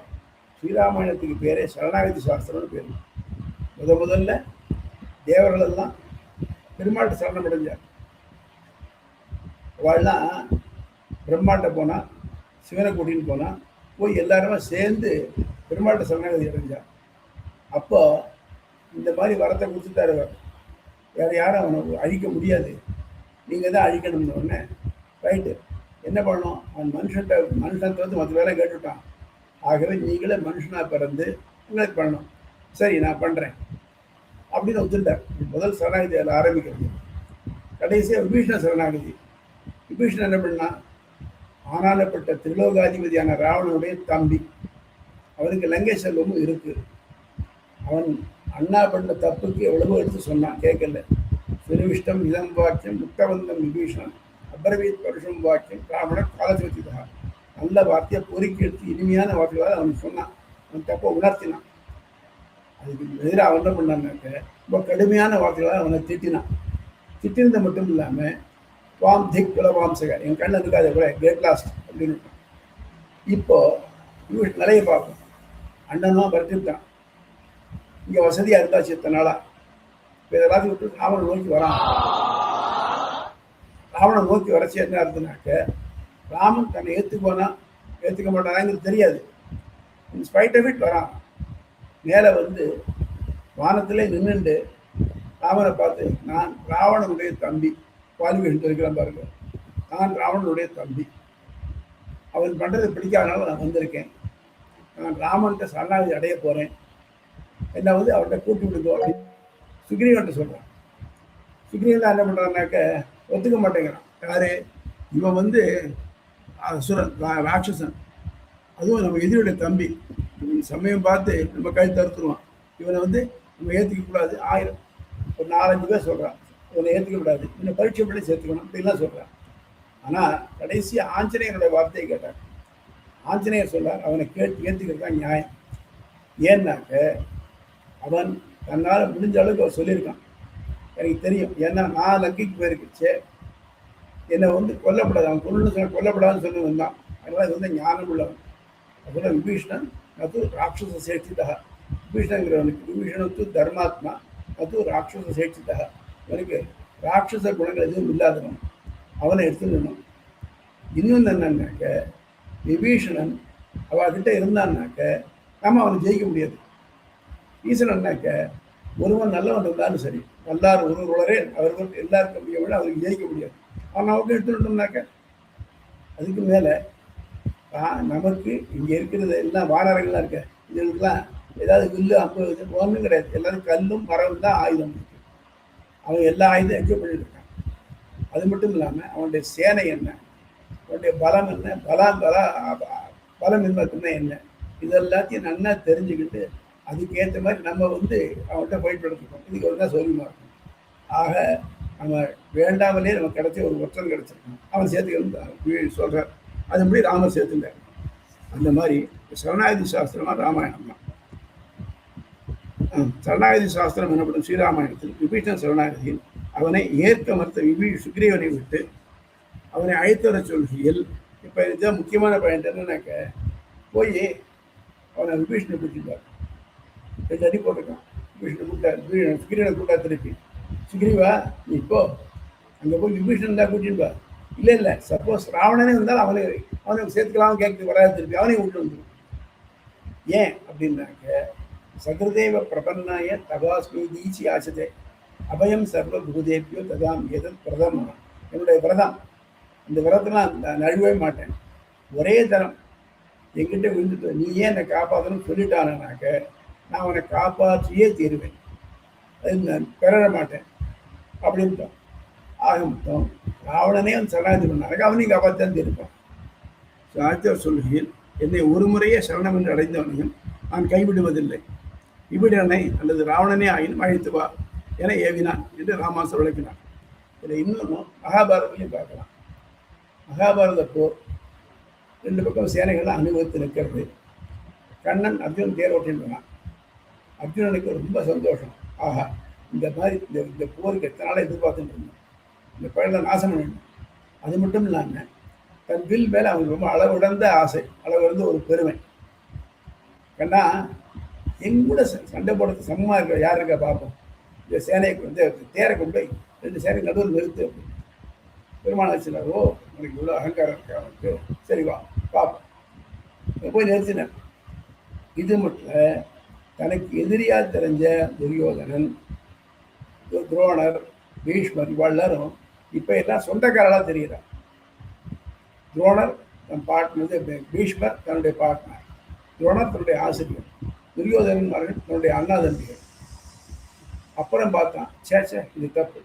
[SPEAKER 2] ஸ்ரீராமாயணத்துக்கு பேரே சரணாகதி சாஸ்திரம்னு பேர். முதல்ல தேவர்கள் எல்லாம் பெருமாள்கிட்ட சரணம் அடைஞ்சார். அவள்லாம் பிரம்மாண்ட போனா, சிவனை கூட்டின்னு போனா, போய் எல்லாருமே சேர்ந்து பெருமாள்கிட்ட சரணாகதி அடைஞ்சார். அப்போ இந்த மாதிரி வரத்தை கொடுத்துட்டாரு, வேற யாரும் அவனை அழிக்க முடியாது, நீங்க தான் அழிக்கணும்னு உடனே ரைட்டு என்ன பண்ணோம், அவன் மனுஷன் வந்து மற்ற வேலை கேட்டுட்டான். ஆகவே நீங்களே மனுஷனா பிறந்து உங்களுக்கு பண்ணணும். சரி நான் பண்றேன் அப்படின்னு ஒத்துட்டார். முதல் சரணாகதி அதில் ஆரம்பிக்கிறது. கடைசியாக விபீஷண சரணாகதி. விபீஷணன் என்ன பண்ணா, ஆனாலப்பட்ட திரிலோகாதிபதியான ராவணனுடைய தம்பி, அவனுக்கு லங்கை செல்வமும் இருக்கு. அவன் அண்ணா பண்ண தப்புக்கு எவ்வளவோ எடுத்து சொன்னான், கேட்கல. சுனிவிஷ்டம் இதம் வாக்கியம் முக்தவந்தம் விபீஷணன் அபரவீத் பருஷம் வாக்கியம் ராவண காலசோதிதா. நல்ல வார்த்தையை பொறுக்கி எடுத்து இனிமையான வார்த்தைகளாக அவனுக்கு சொன்னான். அவன் தப்பை உணர்த்தினான். அதுக்கு எதிராக அவன் என்ன பண்ணான்னாக்க ரொம்ப கடுமையான வார்த்தைகளாக அவனை திட்டினான். திட்டினது மட்டும் இல்லாமல் வாம் திக் குல வாம்சக, என் கண்ணு இருக்காத கூட கேட் லாஸ்ட் அப்படின்னு. இப்போ நிலையை பார்ப்போம். அண்ணனும் பரட்டிட்டான், இங்கே வசதியாக இருந்தாச்சு இத்தனை நாளா. இப்போ எல்லாத்தையும் விட்டு ராவணன் நோக்கி வரான். ராவணன் நோக்கி வரச்சு என்ன அர்த்தம்னாக்க, ராமன் தன்னை ஏற்றுக்கோனா ஏற்றுக்க மாட்டானாங்கிறது தெரியாது. இன்ஸ்பைட் ஆஃப் இட் வரான். மேலே வந்து வானத்திலே நின்றுண்டு ராவனை பார்த்து, நான் ராவணனுடைய தம்பி, குவாலிஃபிகேஷன் இருக்கிறான் பாருங்க, நான் ராவணனுடைய தம்பி, அவன் பண்ணுறது பிடிக்காதனால நான் வந்திருக்கேன், நான் ராமன்கிட்ட சரணாகதி அடைய போகிறேன், என்னை வந்து அவர்கிட்ட கூட்டி விடுதோ அப்படின்னு சுக்ரீவன்ட்ட சொல்கிறான். சுக்ரீவன் என்ன பண்ணுறான்னாக்க ஒத்துக்க மாட்டேங்கிறான். யாரு இவன் வந்து அசுரன், ராட்சசன், அதுவும் நம்ம எதிரியுடைய தம்பி, சமயம் பார்த்து நம்ம கை தருத்துருவான், இவனை வந்து நம்ம ஏற்றுக்க கூடாது. ஒரு 4-5 பேர் சொல்கிறான் இவனை ஏற்றுக்க கூடாது, இவனை பரீட்சை பண்ணி சேர்த்துக்கணும் அப்படின்லாம் சொல்கிறான். ஆனால் கடைசி ஆஞ்சநேயனுடைய வார்த்தையை கேட்டார். ஆஞ்சநேயர் சொல்றார், அவனை ஏற்றுக்கிறது தான் நியாயம். ஏன்னாக்க அவன் தன்னால் முடிஞ்ச அளவுக்கு அவர் சொல்லியிருக்கான், எனக்கு தெரியும், ஏன்னா நான் லங்கைக்கு போயிருக்குச்சு, என்னை வந்து கொல்லப்படாது, அவன் கொல்லப்படாதுன்னு சொல்லி வந்தான். அதனால் இது வந்து ஞானம் உள்ளவன். அதுபோல் விபீஷணன் அது ராட்சச சேட்சிதா, விபீஷணங்கிறவனுக்கு விபீஷணத்து தர்மாத்மா அது ராட்சச சேட்சிதா, அவனுக்கு ராட்சச குணங்கள் எதுவும் இல்லாதவன், அவனை எடுத்துடணும். இன்னும் என்னன்னாக்க விபீஷணன் அவகிட்ட இருந்தான்னாக்க நம்ம அவனை ஜெயிக்க முடியாது. ஈசனன்னாக்க ஒருவன் நல்லவன் இருந்தாலும் சரி, நல்லார் ஒருவரே அவர்கள் எல்லாருக்கும் முடியும், அவருக்கு ஜெயிக்க முடியாது. அவன் அவருக்கு எடுத்துட்டோம்னாக்க அதுக்கு மேலே நமக்கு இங்கே இருக்கிறது எல்லாம் வானரங்கள்லாம் இருக்க, இதுக்கெல்லாம் ஏதாவது வில்லு அம்பு ஒன்றும் கிடையாது, எல்லாரும் கல்லும் மரம் தான் ஆயுதம் இருக்கு. அவன் எல்லா ஆயுதம் என்ஜாய் பண்ணிட்டு இருக்கான். அது மட்டும் இல்லாமல் அவனுடைய சேனை என்ன, அவனுடைய பலம் என்ன, பலம் என்பதுன்னா என்ன, இதெல்லாத்தையும் நல்லா தெரிஞ்சுக்கிட்டு அதுக்கேற்ற மாதிரி நம்ம வந்து அவன்கிட்ட பயன்படுத்திக்கணும். இதுக்கு ஒரு தான் சௌரியமாக இருக்கும். ஆக நம்ம வேண்டாமலே நமக்கு கிடைச்ச ஒரு ஒற்றன் கிடைச்சிருக்கோம், அவன் சேர்த்துக்கணும் சொல்கிறார். அதுபடி ராமர் சேர்த்துட்டார். அந்த மாதிரி சரணாகதி சாஸ்திரமா ராமாயணம் தான். சரணாகதி சாஸ்திரம் எனப்படும் ஸ்ரீராமாயணத்தில் விபீஷண சரணாகதியில் அவனை ஏற்க மறுத்த சுக்ரீவனை விட்டு அவனை அழைத்து வர சொல்கையில், இப்போ இதுதான் முக்கியமான பாயிண்ட் என்னன்னாக்க, போய் அவனை விபீஷணனை கூட்டிட்டார். 2 அடி போட்டிருக்கான். விபீஷணனை கூட்டார், சுக்ரீவனை கூட்டா திருப்பி, சுக்ரீவா நீ இப்போ அங்கே போய் விபீஷணன் தான் கூட்டின்பா. இல்லை சப்போஸ் ராவணனே இருந்தாலும் அவனுக்கு சேர்த்துக்கலாம் கேட்க வராது, திருப்பி அவனையும் கூட்டு வந்துடும். ஏன் அப்படின்னாக்க, சகிருதேவ பிரபன்னாய தபாஸ்மி தீச்சி ஆசதே அபயம் சர்வ பூதேபியோ ததாம் எதத் பிரதம். என்னுடைய விரதம், இந்த விரதத்தெல்லாம் நான் நழுவே மாட்டேன். ஒரே தரம் என்கிட்ட விழுந்துட்டு நீ ஏன் என்னை காப்பாற்றணும்னு சொல்லிட்டானாக்க நான் அவனை காப்பாற்றியே தீருவேன், அது நான் பெற மாட்டேன் அப்படின்ட்டான். ஆக மொத்தம் ராவணனே அவன் சரணாகதி பண்ணாங்க, அவனையும் காப்பாற்றான் இருப்பான். ஆழ்த்தவர் சொல்கையில், என்னை ஒரு முறையே சரணம் என்று அடைந்தவனையும் நான் கைவிடுவதில்லை. விபீடனை அல்லது ராவணனே ஆயினும் அழைத்து வா என ஏவினான் என்று ராமாசர் விளக்கினான். இதில் இன்னொன்று மகாபாரதத்தையும் பார்க்கலாம். மகாபாரத போர் 2 பக்கம் சேனைகள்லாம் அனுபவித்து நிற்கிறது. கண்ணன் அர்ஜுனன் தேரோட்டின்றான். அர்ஜுனனுக்கு ரொம்ப சந்தோஷம். ஆஹா, இந்த மாதிரி இந்த போருக்கு எத்தனை நாளாக எதிர்பார்த்துட்டு இருந்தோம், இந்த பழத்தை நாசம் பண்ணணும். அது மட்டும் இல்லாமல் தன் வில் மேலே அவனுக்கு ரொம்ப அளவுடந்த ஆசை, அளவுடந்த ஒரு பெருமை. கண்ணா, எங்கூட சண்டை போடுறது சமமாக இருக்கிற யார் இருக்கா பார்ப்போம், இந்த சேனையை வந்து தேரை கொண்டு போய் 2 சேனை நடுவில் நிறுத்து அப்படி பெருமாள் வச்சுனார். ஓ, உனக்கு இவ்வளோ அகங்காரம் இருக்கா அவனுக்கு, சரி வா பார்ப்போம் போய் நிறுத்தினார். இது மட்டும் தனக்கு எதிரியாக தெரிஞ்ச துரியோதனன், துரோணர், பீஷ்மர் இவ்வளவும் இப்போ எல்லாம் சொந்தக்காரர்களாக தெரிகிறார். துரோணர் தன் பார்ட்னர், பீஷ்மர் தன்னுடைய பார்ட்னர், துரோணர் தன்னுடைய ஆசிரியர், துரியோதனன் தன்னுடைய அண்ணா தம்பிகள். அப்புறம் பார்த்தான், சேச்சே இது தப்பு,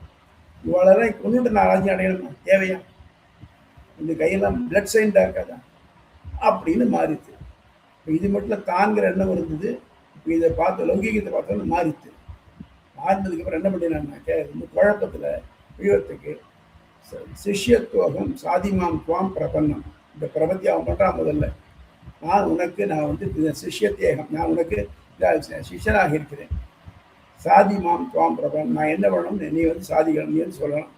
[SPEAKER 2] இவ்வளோதான் கொண்டுட்டு நான் ராஜ்யம் அடையணுமா, தேவையா, இந்த கையெல்லாம் பிளட் சைன்டாக இருக்காதா அப்படின்னு மாறிச்சு. இப்போ இது மட்டும் தான்கிற எண்ணம் இருந்தது. இப்போ இதை பார்த்து லௌகீகத்தை பார்த்தோன்னு மாறிச்சு. மாறினதுக்கப்புறம் என்ன பண்ணினான்னாக்க, இந்த குழப்பத்தில் விழுவத்துக்கு சிஷ்யத்துவம் சாதிமாம் துவாம் பிரபன்னம், இந்த பிரபத்தி அவன் பண்ணுறான். முதல்ல நான் வந்து இந்த சிஷ்யத்தேகம், நான் உனக்கு சிஷ்யனாக இருக்கிறேன். சாதிமாம் துவாம் பிரபன், நான் என்ன பண்ணணும், நீ வந்து சாதிகள் நீ வந்து சொல்லணும்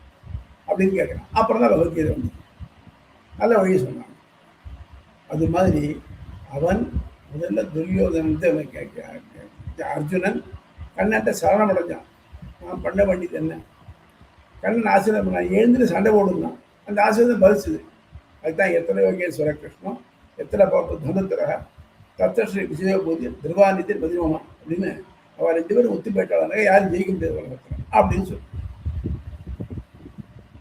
[SPEAKER 2] அப்படின்னு கேட்குறான். அப்புறம் தான் பகவத்கீதை வந்து நல்ல வழியை சொன்னான். அது மாதிரி அவன் முதல்ல துரியோதனன் அர்ஜுனன் கண்ணன்ட்ட சரணம் அடைஞ்சான். நான் பண்ண வேண்டியது என்ன, கண்ணன் ஆசீர்வாதம் பண்ணான், எழுந்துட்டு சண்டை போடுந்தான். அந்த ஆசீர்வாதம் பரிசுது. அதுதான் எத்தனை யோகேஸ்வர கிருஷ்ணன் எத்தனை பார்த்து தனுத்திரக தத்தஸ்ரீ விஜயபூதி திருவாநிதிர் பதினோமா அப்படின்னு அவள் 2 பேரும் ஒத்து போயிட்டாங்க. யாரும் ஜெயிக்க முடியாது உலகத்தில் அப்படின்னு சொல்லி,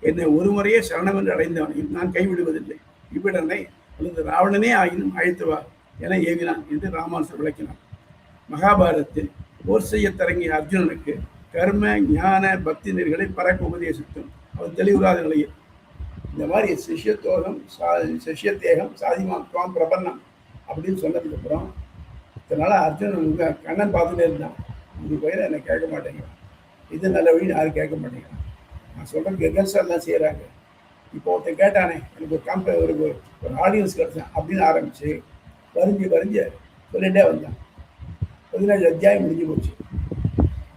[SPEAKER 2] என்னை ஒரு முறையே சரணம் என்று அடைந்தவனையும் நான் கைவிடுவதில்லை. விபீடனை அல்லது ராவணனே ஆயினும் அழைத்து வா என ஏவினான் என்று ராமானுசர் விளக்கினான். மகாபாரதத்தில் போர் செய்ய தொடங்கிய அர்ஜுனனுக்கு கர்ம ஞான பக்தி நெறிகளை பறக்க உபதேசித்தும் அவன் தெளிவுறாத நிலையில் இந்த மாதிரி சிஷ்யத்தேகம் சாதிமாம் துவாம் பிரபன்னம் அப்படின்னு சொன்னதுக்கு அப்புறம் இதனால அர்ஜுனன் கண்ணன் பார்த்துட்டே இருந்தான். இது பயிர என்னை கேட்க மாட்டேங்கிறான், இது நல்ல வழி யாரும் கேட்க மாட்டேங்கிறான், நான் சொல்றதுக்கு எகன்ஸ்டாக எல்லாம் செய்கிறாங்க. இப்போ ஒருத்தன் கேட்டானே, எனக்கு ஒரு ஆடியன்ஸ் கிடைச்சேன் அப்படின்னு ஆரம்பிச்சு வரிஞ்சு சொல்லிகிட்டே வந்தான். 17 அத்தியாயம் முடிஞ்சு போச்சு.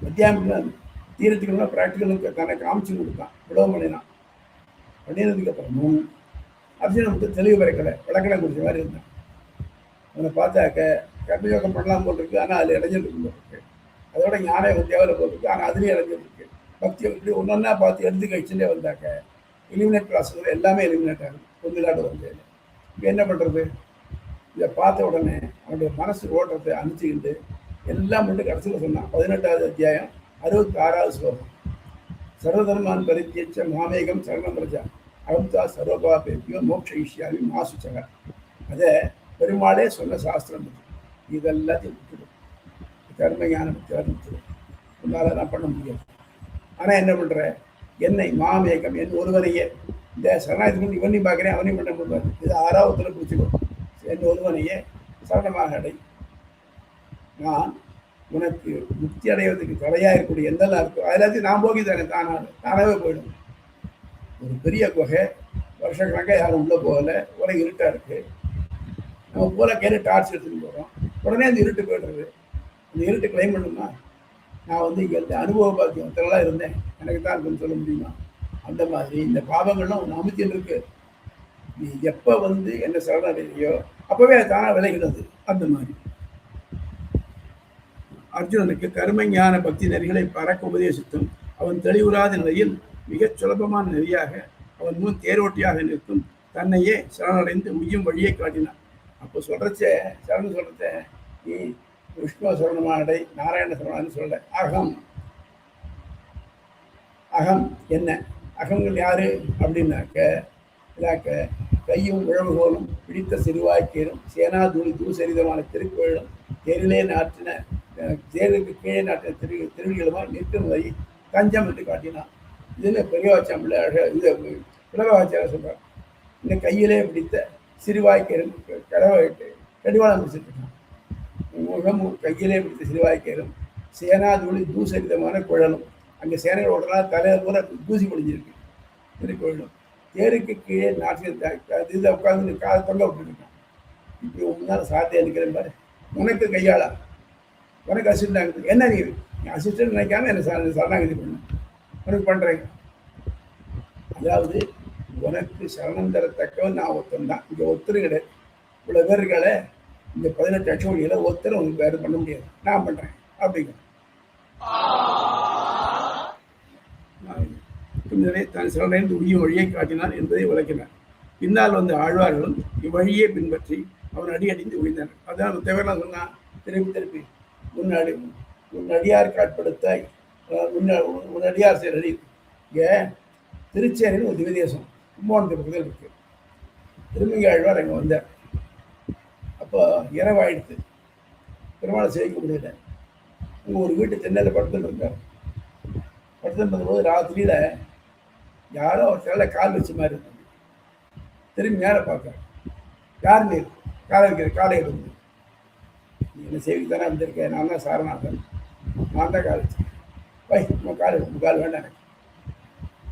[SPEAKER 2] அத்தியாயம் தீரத்துக்குன்னா ப்ராக்டிக்கலும் தன்னை காமிச்சு கொடுத்தான், விடவும் பண்ணினதுக்கு அப்புறமும் அர்ஜுனன் வந்து தெளிவு விளக்கணம் கொடுத்த மாதிரி இருந்தான். அவனை பார்த்தாக்க கர்மயோகம் பண்ணலாம் போல் இருக்கு, ஆனால் அதில் இடைஞ்சிருக்கு போல் இருக்கு. அதோட ஞான வித்தியாவில் போல் இருக்கு, ஆனால் அதுலேயும் இடைஞ்சிருக்கு. பக்தி இப்படி ஒன்றா பார்த்து எடுத்து கழிச்சுட்டே வந்தாக்க எலிமினேட் ப்ராசஸில் எல்லாமே எலிமினேட் ஆகும். கொஞ்சம் வந்து இப்போ என்ன பண்ணுறது, இதை பார்த்த உடனே அவனுடைய மனசு ஓட்டத்தை அனுப்பிச்சுக்கிட்டு எல்லாம் மட்டும் கடைசியில் சொன்னான். 18வது அத்தியாயம் 66வது ஸ்லோகம். சர்வதர்மான் பரித்தியச்ச மாமேகம் சரணம் பிரஜா அகம்தா சர்வபாபேபியோ மோட்ச ஈஷியாமி மாசுச்சக. அதை பெருமாளே சொன்ன சாஸ்திரம். இதெல்லாத்தையும் விட்டுடும், கர்ம ஞானத்தை விட்டுடும், உன்னால் நான் பண்ண முடியாது. ஆனால் என்ன பண்ணுற, என்னை மாமேகம் என் ஒருவனையே, இந்த சரணாயத்துக்கு இவனையும் பார்க்குறேன் அவனையும் பண்ண முடியாது, இது 6வதுல பிடிச்சிக்கோ, என் ஒருவனையே சரணமாக அடை. நான் உனக்கு முக்தி அடைவதற்கு தடையாக இருக்கக்கூடிய எந்தெல்லாம் இருக்கோ எல்லாத்தையும் நான் போகி தானே தானாகவே போயிடும். ஒரு பெரிய குகை, வருஷக்கணக்காக யாரும் உள்ளே போகலை, ஒரே இருட்டாக இருக்குது. நம்ம போல கையில் டார்ச் எடுத்துகிட்டு போகிறோம், உடனே அந்த இருட்டு போய்டுறது. அந்த இருட்டு கிளைம் பண்ணணுமா, நான் வந்து இங்கே இருந்து அனுபவ பாக்கியம் அத்தனைலாம் இருந்தேன், எனக்கு தான் இருக்குன்னு சொல்ல முடியுமா? அந்த மாதிரி இந்த பாவங்கள்லாம் ஒன்று அமைச்சின்னு இருக்கு. நீ எப்போ வந்து என்ன சரணடையோ அப்போவே அது தானாக விலகினது. அந்த மாதிரி அர்ஜுனனுக்கு கர்ம ஞான பக்தி நெறிகளை பறக்க உபதேசித்தும் அவன் தெளிவுறாத நிலையில் மிகச் சுலபமான நெறியாக அவன் முன் தேரோட்டியாக நிற்கும் தன்னையே சரணடைந்து உய்யும் வழியை காட்டினான். அப்போ சொல்றச்சே சரணம் சொல்றச்ச நீ விஷ்ணு சரணமாடை நாராயண சரணான்னு சொல்ல, அகம் அகம் என்ன, அகங்கள் யாரு அப்படின்னாக்க கையும் உழவுகோலும் பிடித்த சிறுவாய்க்கேரும் சேனா தூளி தூசரிதமான திருக்கோயிலும் தேரிலே நாட்டின தேருக்கு கீழே நாட்டின திருவிகளுமாய் நிற்கும் வழி தஞ்சம் என்று காட்டினான். இதுன்னு பெரியவாச்சான் பிள்ளை இது பிளவாச்சார சொல்றார். இந்த கையிலே பிடித்த சிறுவாய்க்கரும் கடிவாளம் பிடிச்சிட்டு இருக்கான். முகம் கையிலே பிடித்த சிறுவாய்க்கரும் சேனாதுளி தூசரிதமான குழலும். அங்கே சேனையில் ஓடுறா தலைவர் பூரா தூசி முடிஞ்சிருக்கு குழலும். தேருக்கு கீழே நாட்டில் இதில் உட்காந்து காலை தொங்க விட்டுருக்கான். இப்படி முன்னாள் சாத்தியம் நிற்கிறேன் பாரு. உனக்கு கையாளா, உனக்கு அசிஸ்டன்ட், என்ன நீ அசிஸ்டன்ட் நினைக்காம என்ன சரணாகதி பண்ண, உனக்கு பண்ணுறேங்க. அதாவது உனக்கு சரணம் தரத்தக்கவன் நான் ஒருத்தன் தான். இங்கே ஒருத்தரும் கிடையாது. இவ்வளோ பேர்களை இந்த 18 லட்சம் வழியில் ஒருத்தரும் உங்களுக்கு வேறு பண்ண முடியாது, நான் பண்ணுறேன் அப்படிங்கிற பின்னரே தான் சிறந்த உரிய வழியை காட்டினார் என்பதை விளக்கினார். பின்னால் வந்த ஆழ்வார்களும் இவ்வழியே பின்பற்றி அவன் அடியடிந்து உயிர்ந்தனர். அதான் தேவையெல்லாம் சொன்னான் திருப்பி முன்னாடி முன்னடியார் காட்படுத்தாய் முன்னடியார் சேரடி. இங்கே திருச்சேரின்னு ஒரு திவ்யதேசம் கும்போணத்து பக்கத்தில் இருக்கு. திருமங்கை ஆழ்வார் அங்கே வந்தார். அப்போ இரவாயிடுத்து, பெருமாளை சேவிக்க முடியல. அங்கே ஒரு வீட்டு தென்னையில் படுத்துட்டு இருந்தார். படுத்துட்டு போது ராத்திரியில் யாரோ ஒரு சில கால் வச்ச மாதிரி இருந்தாங்க. திரும்பி மேலே பார்க்க, யார் நீர் காலை வைக்கிற, காலை எடுத்து நீ என்ன சேவிக்கு தானே வந்திருக்கேன், நான் தான் சாரநாதன், நான் தான் கால் வச்சேன், வை நம்ம கால் வேண்டாம் எனக்கு,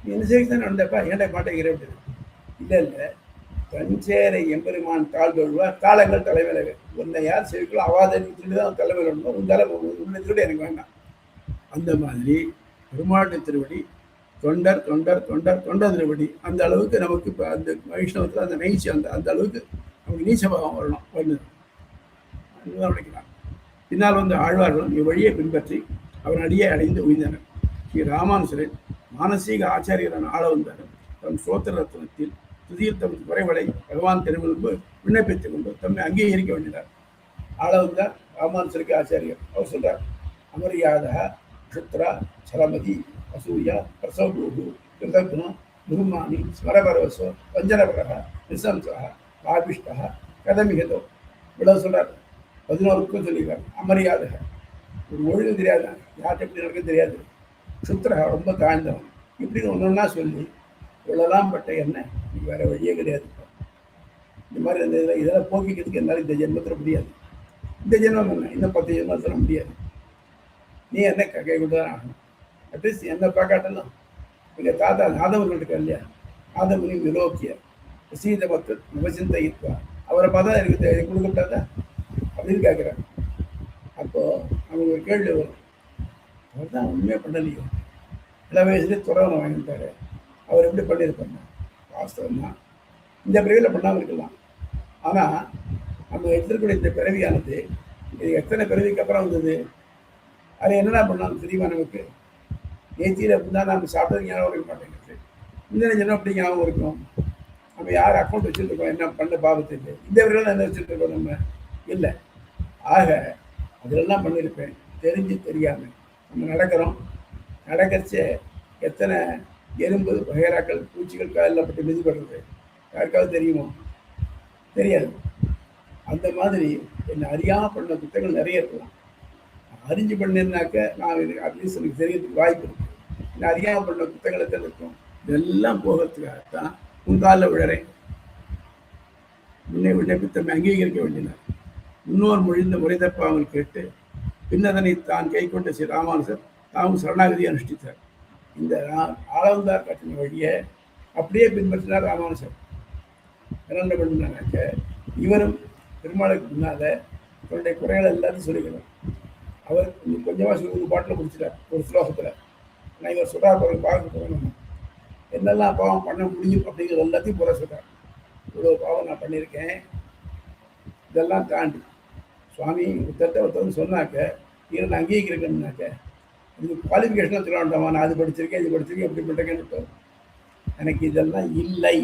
[SPEAKER 2] நீ என்ன சேவிக்கு தானே வந்தப்பா ஏண்டா மாட்டேங்கிற அப்படி. இல்லை தஞ்சேரை எம்பெருமான் தாழ் தொழுவார் தாளங்கள் தலைமையில உன்னை யார் சேவிக்கலோ அவாதன்னு தான் தலைமையில் வரணும், உன்னை திருவிட எனக்கு வேண்டாம். அந்த மாதிரி பெருமாட்டு திருவடி தொண்டர் தொண்டர் தொண்டர் தொண்டர் திருவடி அந்த அளவுக்கு நமக்கு இப்போ அந்த வைஷ்ணவத்தில் அந்த நெய்ச்சி அந்த அளவுக்கு நமக்கு நீச்சபாகம் வரணும் நினைக்கிறான். பின்னால் வந்து ஆழ்வார்களும் இவ்வழியை பின்பற்றி அவன் அடியை அடைந்து உயிர்ந்தனர். ஸ்ரீ ராமானுசரின் மானசீக ஆச்சாரியரான ஆள வந்தார். தம் சோத்திர ரத்னத்தில் துதியில் தம் குறைவலை பகவான் திருவிழம்பு விண்ணப்பித்துக் கொண்டு தம்மை அங்கீகரிக்க வேண்டினார். ஆள வந்தார் ராமானுசருக்கு ஆச்சாரியர். அவர் சொல்றார், அமரியாதா க்ஷத்ரா சரமதி அசூயா பிரசவபூகு கிருதக்னோ முருமானி ஸ்மரபரவசோ வஞ்சனபரக நிசம்சா பாபிஷ்டா கதமிகதோ இவ்வளவு சொல்றார். 11க்கும் சொல்லிக்கிறார். அமரியாதக ஒரு ஒழுங்கு தெரியாது, யார்கிட்ட எப்படி நடக்க தெரியாது. க்ஷுத்ரா ரொம்ப தாழ்ந்தவன், இப்படின்னு ஒன்றா சொல்லி இவ்வளோலாம் பட்ட என்ன நீ வேற வழியே கிடையாது. இந்த மாதிரி அந்த இதெல்லாம் போக்கிக்கிறதுக்கு என்னால் இந்த ஜென்மத்தில் முடியாது. இந்த ஜென்மம் என்ன இன்னும் 10 ஜென்மத்தில் முடியாது. நீ என்ன கை கொண்டுதான் ஆகணும். அட்லீஸ்ட் என்னை பார்க்காட்டலாம். எங்கள் தாத்தா நாதவர்கள் இருக்கா இல்லையா, நாதமுனி விரோக்கிய சீத மக்கள் விமசிந்த ஈர்ப்பா, அவரை பார்த்தா எனக்கு கொடுக்கப்படாதா அப்படின்னு கேட்குறாங்க. அப்போது அவங்க ஒரு கேள்வி வரும், அவர் தான் உண்மையாக பண்ணலையோ, எல்லா வயசுலேயே துறவனை வாங்கிட்டாரு, அவர் எப்படி பண்ணியிருப்பாங்க. வாஸ்தவம் தான், இந்த பிறவியில் பண்ணாமல் இருக்கலாம். ஆனால் நம்ம எடுத்துக்கூடிய இந்த பிறவியானது இது எத்தனை பிறவிக்கு அப்புறம் வந்தது, அதை என்னடா பண்ணாலும் தெரியுமா நமக்கு. நேத்தியில் அப்படின்னா நம்ம சாப்பிட்டது ஞாபகம் இருக்க மாட்டேங்குது. இந்த ஜனம் அப்படி ஞாபகம் இருக்கும். நம்ம யார் அக்கௌண்ட் வச்சுருக்கோம், என்ன பண்ண பாவத்துக்கு, இந்த வரையிலாம் என்ன வச்சுருக்கோம் நம்ம இல்லை. ஆக அதிலெல்லாம் பண்ணியிருப்பேன் தெரிஞ்சு தெரியாமல். நம்ம நடக்கிறச்சே எத்தனை எறும்பு வகைராக்கள் பூச்சிகள் காலில் பட்டு மிதிப்படுறது யாருக்காவது தெரியுமோ, தெரியாது. அந்த மாதிரி என்னை அறியாமல் பண்ண குற்றங்கள் நிறைய இருக்கலாம். அறிஞ்சு பண்ணிருந்தாக்க நான் அட்லீஸ்ட் எனக்கு தெரியறதுக்கு வாய்ப்பு இருக்கு. நான் அறியாமல் பண்ண குற்றங்களை இருக்கும். இதெல்லாம் போகிறதுக்காகத்தான் உன் காலில் விழறேன். முன்னே விண்ணப்பித்தமை அங்கீகரிக்க வேண்டினார். முன்னோர் மொழிந்த முறை தப்பாமல் கேட்டு பின்னதனை தான் கை கொண்ட ஸ்ரீ ராமானுசர் தாமும் சரணாகதி அனுஷ்டித்தார். இந்த ஆளவந்தார் காட்டின வழியை அப்படியே பின்பற்றினார் ராமானுசர். என்ன பண்ணினாக்க இவரும் பெருமாளுக்கு முன்னால தன்னுடைய குறைகளை எல்லாத்தையும் சொல்லிக்கிறார். அவர் கொஞ்சமாக சொல்லி ஒரு பாட்டில் முடிச்சிட்டார் ஒரு ஸ்லோகத்தில். நான் இவர் சொல்கிறார் பிறகு பார்க்க போகிறேன், என்னெல்லாம் பாவம் பண்ண முடியும் அப்படிங்கிறது எல்லாத்தையும் புற சொல்கிறார். இவ்வளோ பாவம் நான் பண்ணியிருக்கேன், இதெல்லாம் தாண்டி சுவாமி ஒருத்தர் சொன்னாக்க இதை நான் அங்கீகரிக்கணும்னாக்க இதுக்கு குவாலிஃபிகேஷனாக சொல்ல வேண்டாமா, நான் அது படிச்சிருக்கேன் இது படிச்சிருக்கேன் எப்படி பண்ணிட்டேன்னு எனக்கு இதெல்லாம் இல்லை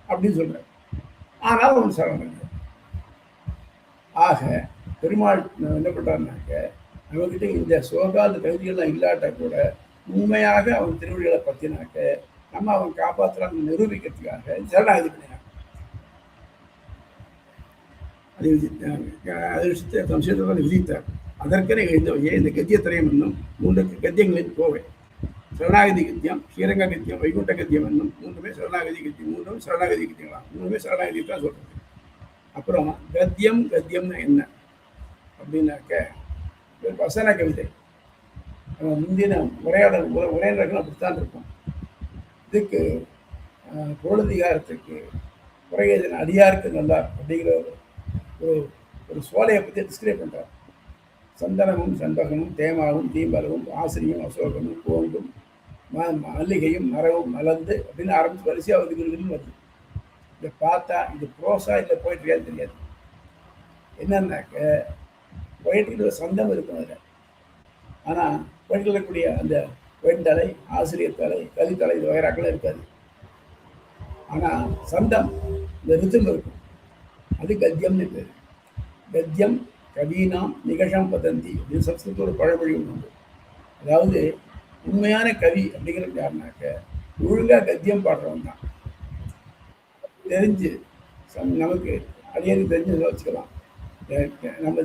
[SPEAKER 2] அப்படின்னு சொல்கிறேன். ஆனால் அவன் சரணம். ஆக பெருமாள் என்ன பண்ணுறாருனாக்க நம்மக்கிட்ட இந்த சோகாத தகுதிகள்லாம் இல்லாட்டா கூட உண்மையாக அவன் திருவடிகளை பற்றினாக்க நம்ம அவன் காப்பாற்றுறான்னு நிரூபிக்கிறதுக்காக சரணாகதி பண்ணினான். அதை விஷயத்தை விதித்தார். அதற்கென எழுந்தவையே இந்த கத்தியத்திரயம் என்னும் 3 கத்தியங்களின் கோவை. சரணாகதி கத்தியம், ஸ்ரீரங்க கத்தியம், வைகுண்ட கத்தியம் என்னும் மூன்றுமே சரணாகதி கத்தியம், மூன்றும் சரணாகதி கத்தியங்களாம், மூணுமே சரணாகதி தான் சொல்றது. அப்புறம் கத்தியம்னு என்ன அப்படின்னாக்க வசன கவிதை. முந்தின உரையாடல்கள் அப்படித்தான் இருக்கும். இதுக்கு பொருளதிகாரத்துக்கு குறையதன் அடியாருக்கு நல்லார் அப்படிங்கிற ஒரு சோலையை பற்றி டிஸ்கிரைப் பண்ணுறார். சந்தனமும் சண்பகமும் தேமாவும் தீம்பலவும் ஆசிரியும் அசோகமும் கோங்கும் மல்லிகையும் மரமும் மலர்ந்து அப்படின்னு ஆரம்பிச்சு வரிசையாக வருதுன்னு வருது. இதை பார்த்தா இது ப்ரோஸா இல்லை போயிட்ரியான்னு தெரியாது. என்னன்னாக்க போயிட்ரியில் ஒரு சந்தம் இருக்கும் அதில். ஆனால் போயிட்டு இருக்கக்கூடிய அந்த வெண்தலை, ஆசிரியர் தலை, கலித்தலை, இது வகைராக்கெல்லாம் இருக்காது. ஆனால் சந்தம், இந்த ரிதம் இருக்கும். அது கத்தியம்னு பேர். கத்தியம் கவீனாம் நிகழம் பதந்தி அப்படின்னு சம்ஸ்கிருத ஒரு பழமொழி உண்டு. அதாவது உண்மையான கவி அப்படிங்கிறது யாருனாக்க ஒழுங்காக கத்தியம் பாடுறவன் தான். தெரிஞ்சு நமக்கு அடியனுக்கு தெரிஞ்சு வச்சுக்கலாம். நம்ம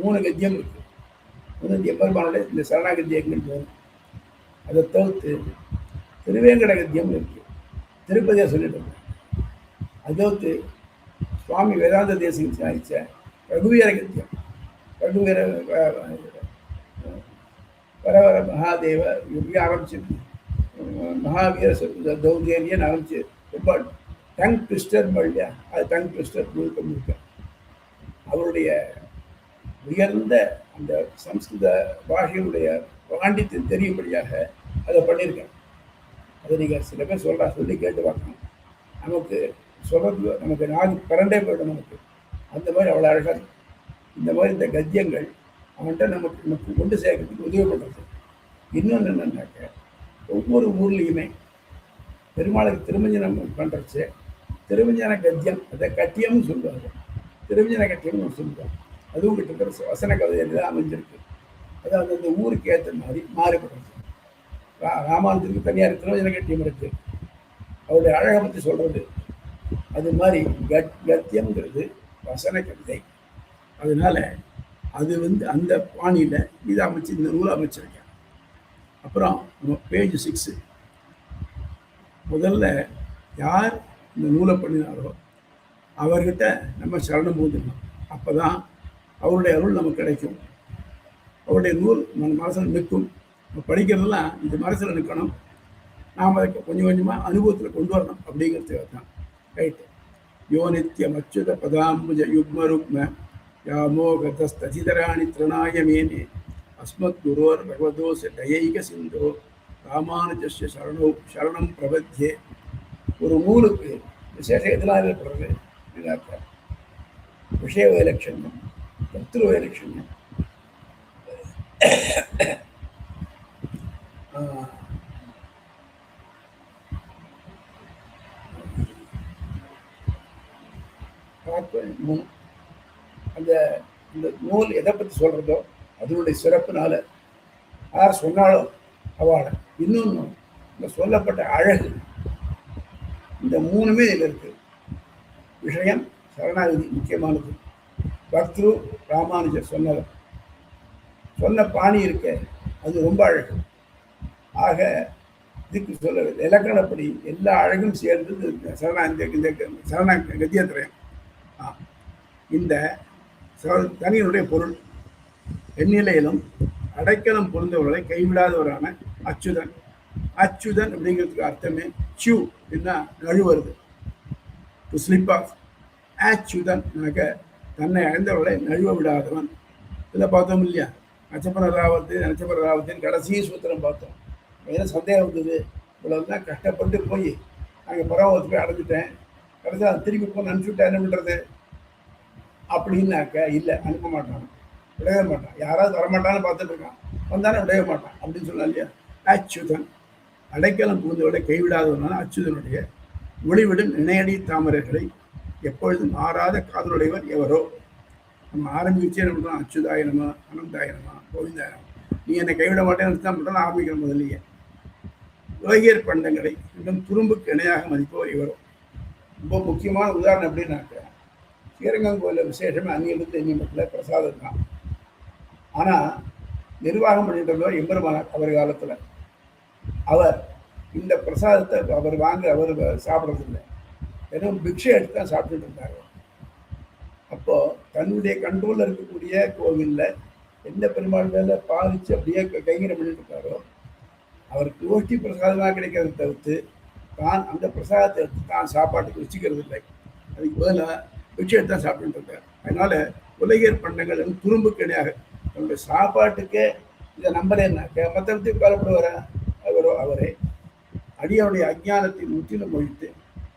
[SPEAKER 2] 3 கத்தியம் இருக்கு. எம்பெருமானோட இந்த சரணாகத்தியங்கள் போகும். அதை தவிர்த்து திருவேங்கட கத்தியம் இருக்கு, திருப்பதியை சொல்லிட்டு இருக்கேன். அதை தவிர்த்து சுவாமி வேதாந்த தேசிகம் சாதிச்ச ரகுவீர கத்தியம், ரகுவீர வரவர மகாதேவ இப்படி ஆரம்பிச்சு மகாவீர தௌதேரியன்னு ஆரம்பிச்சு ரொம்ப டங் ட்விஸ்டர் இல்லையா, அது டங் ட்விஸ்டர் முழுக்க அவருடைய உயர்ந்த அந்த சம்ஸ்கிருத பாஷையுடைய பாண்டித்தியம் தெரியும்படியாக அதை பண்ணியிருக்கேன். அதை நீங்கள் சில பேர் சொல்லி கேட்டு பார்க்கணும். நமக்கு சொல்கிறது நமக்கு நாடு பரண்டே போய்டும். நமக்கு அந்த மாதிரி அவ்வளோ அழகாக இருக்கும். இந்த மாதிரி இந்த கத்தியங்கள் அவன்கிட்ட நமக்கு கொண்டு சேர்க்கறதுக்கு உதவி பண்ணுறது. இன்னொன்று என்னன்னாக்க ஒவ்வொரு ஊர்லேயுமே பெருமாளுக்கு திருமஞ்சனம் பண்ணுறச்சு திருமஞ்சன கத்தியம், அதை கட்டியம்னு சொல்லுவாங்க. திருமஞ்சன கட்டியம்னு சொல்லுவாங்க. அதுவும் கிட்ட வசன கவிதையில் தான் அமைஞ்சிருக்கு. அது அந்த ஊருக்கு ஏற்ற மாதிரி மாறுபடுறது. ராமானுஜருக்கு தனியார் திருமஞ்சன கட்டியம் இருக்குது, அவருடைய அழகை பற்றி சொல்கிறது. அது மாதிரி கத்தியம்ங்கிறது வசன கவிதை. அதனால அது அந்த பாணியில் இதை அமைச்சு இந்த நூலை அமைச்சிருக்கேன். அப்புறம் பேஜ் 6 முதல்ல யார் இந்த நூலை பண்ணினாரோ அவர்கிட்ட நம்ம சரணம் பூந்துடணும். அப்போ தான் அவருடைய அருள் நமக்கு கிடைக்கும். அவருடைய நூல் நம்ம மனசில் நிற்கும். நம்ம படிக்கிறதெல்லாம் இந்த மனசில் நிற்கணும். நாம் அதை கொஞ்சம் கொஞ்சமாக அனுபவத்தில் கொண்டு வரணும் அப்படிங்கிறதுக்காக தான். ரைட்டு. யோ நித்தியம் அச்சுத பதாம்புஜ யுக்ம ருக்ம யாமோகதஸ்ததிதராணி திரணாயமேனே அஸ்மத் குரோர் பகவதோச தயைக சிந்தோ ராமானுஜஸ்ய சரணம் பிரபத்தியே. ஒரு நூலுக்கு விசேஷம் எதெல்லாம் ஏற்படுறது என்னாக்கா விஷய வைலட்சண்யம், கர்த்திரு வைலட்சண்யம், அந்த இந்த நூல் எதை பற்றி சொல்கிறதோ அதனுடைய சிறப்புனால யார் சொன்னாலும் அவளை இன்னொன்று இந்த சொல்லப்பட்ட அழகு, இந்த 3மே இதில் இருக்குது. விஷயம் சரணாகதி முக்கியமானது. பக்திரு ராமானுஜர் சொன்ன பாணி இருக்க அது ரொம்ப அழகு. ஆக இதுக்கு சொல்ல இலக்கணப்படி எல்லா அழகும் சேர்ந்தது இந்த சரணா கத்தியத்திரயம். இந்த தனியனுடைய பொருள் எந்நிலையிலும் அடைக்கலம் பொருந்தவர்களை கைவிடாதவரான அச்சுதன். அச்சுதன் அப்படிங்கிறதுக்கு அர்த்தமே ச்சு அப்படின்னா நழுவுறது, டு ஸ்லிப் ஆஃப். அச்சுதன்னாக்க தன்னை அடைந்தவர்களை நழுவ விடாதவன். இதில் பார்த்தோம் இல்லையா, நட்சப்பர ராவத்தின் கடைசி சூத்திரம் பார்த்தோம். ஏன்னா சந்தேகம் வந்தது, இவ்வளோதான் கஷ்டப்பட்டு போய் நாங்கள் பரவாயில்ல போய் அடைஞ்சிட்டேன், கடைசியாக அதை திருப்பி போய் அனுப்பிச்சுட்டா என்ன பண்ணுறது அப்படின்னாக்க இல்லை, அனுப்ப மாட்டான், விடவே மாட்டான். யாராவது வரமாட்டான்னு பார்த்துட்டு இருக்கான், வந்தானே விடவே மாட்டான் அப்படின்னு சொன்னா இல்லையா. அச்சுதன் அடைக்கலம் புகுந்தவர்களை கைவிடாதவனான அச்சுதனுடைய ஒளிவிடும் இணையடி தாமரைகளை எப்பொழுதும் மாறாத காதலுடையவர் எவரோ. நம்ம ஆரம்பிச்சே என்ன பண்ணுறோம், அச்சுதாயனமா, அனந்தாயனமா, கோவிந்தாயனமா, நீ என்னை கைவிட மாட்டேன்னு தான் பண்ணுறோம் ஆரம்பிக்கிற முதல்லையே. உலகியற் பண்டங்களை இன்னும் துரும்புக்கு இணையாக மதிப்பவர் இவரோ. ரொம்ப முக்கியமான உதாரணம் எப்படின்னாக்க ஸ்ரீரங்கம் கோயிலில் விசேஷமே அந்நியிலிருந்து எண்ணிமட்டில் பிரசாதம் தான். ஆனால் நிர்வாகம் பண்ணிட்டு இருந்தவர் எம்பெருமானார் அவர் காலத்தில். அவர் இந்த பிரசாதத்தை அவர் சாப்பிட்றதில்லை, வெறும் பிக்ஷை எடுத்து தான் சாப்பிட்டுட்டு இருந்தார். அப்போ தன்னுடைய கண்ட்ரோல்ல இருக்கக்கூடிய கோவில்ல எந்த பெருமாள் மேல பாதிச்சு அப்படியே கைங்கரம் பண்ணிட்டு இருக்காரோ அவருக்கு கோஷ்டி பிரசாதமாக கிடைக்கிறத தவிர்த்து தான் அந்த பிரசாதத்தை எடுத்து தான் சாப்பாட்டுக்கு வச்சுக்கிறது இல்லை. அதுக்கு பதிலாக பிக்ஷை எடுத்து தான் சாப்பிட்டு இருக்கார். அதனால உலகியற் பண்டங்கள் துரும்புக்கு இணையாக தன்னுடைய சாப்பாட்டுக்கே இதை நம்பலேன்னாக்க மற்றவத்தை கவலைப்படுவாரா? அவரே அடியனுடைய அஞ்ஞானத்தை முற்றிலும் ஒழித்து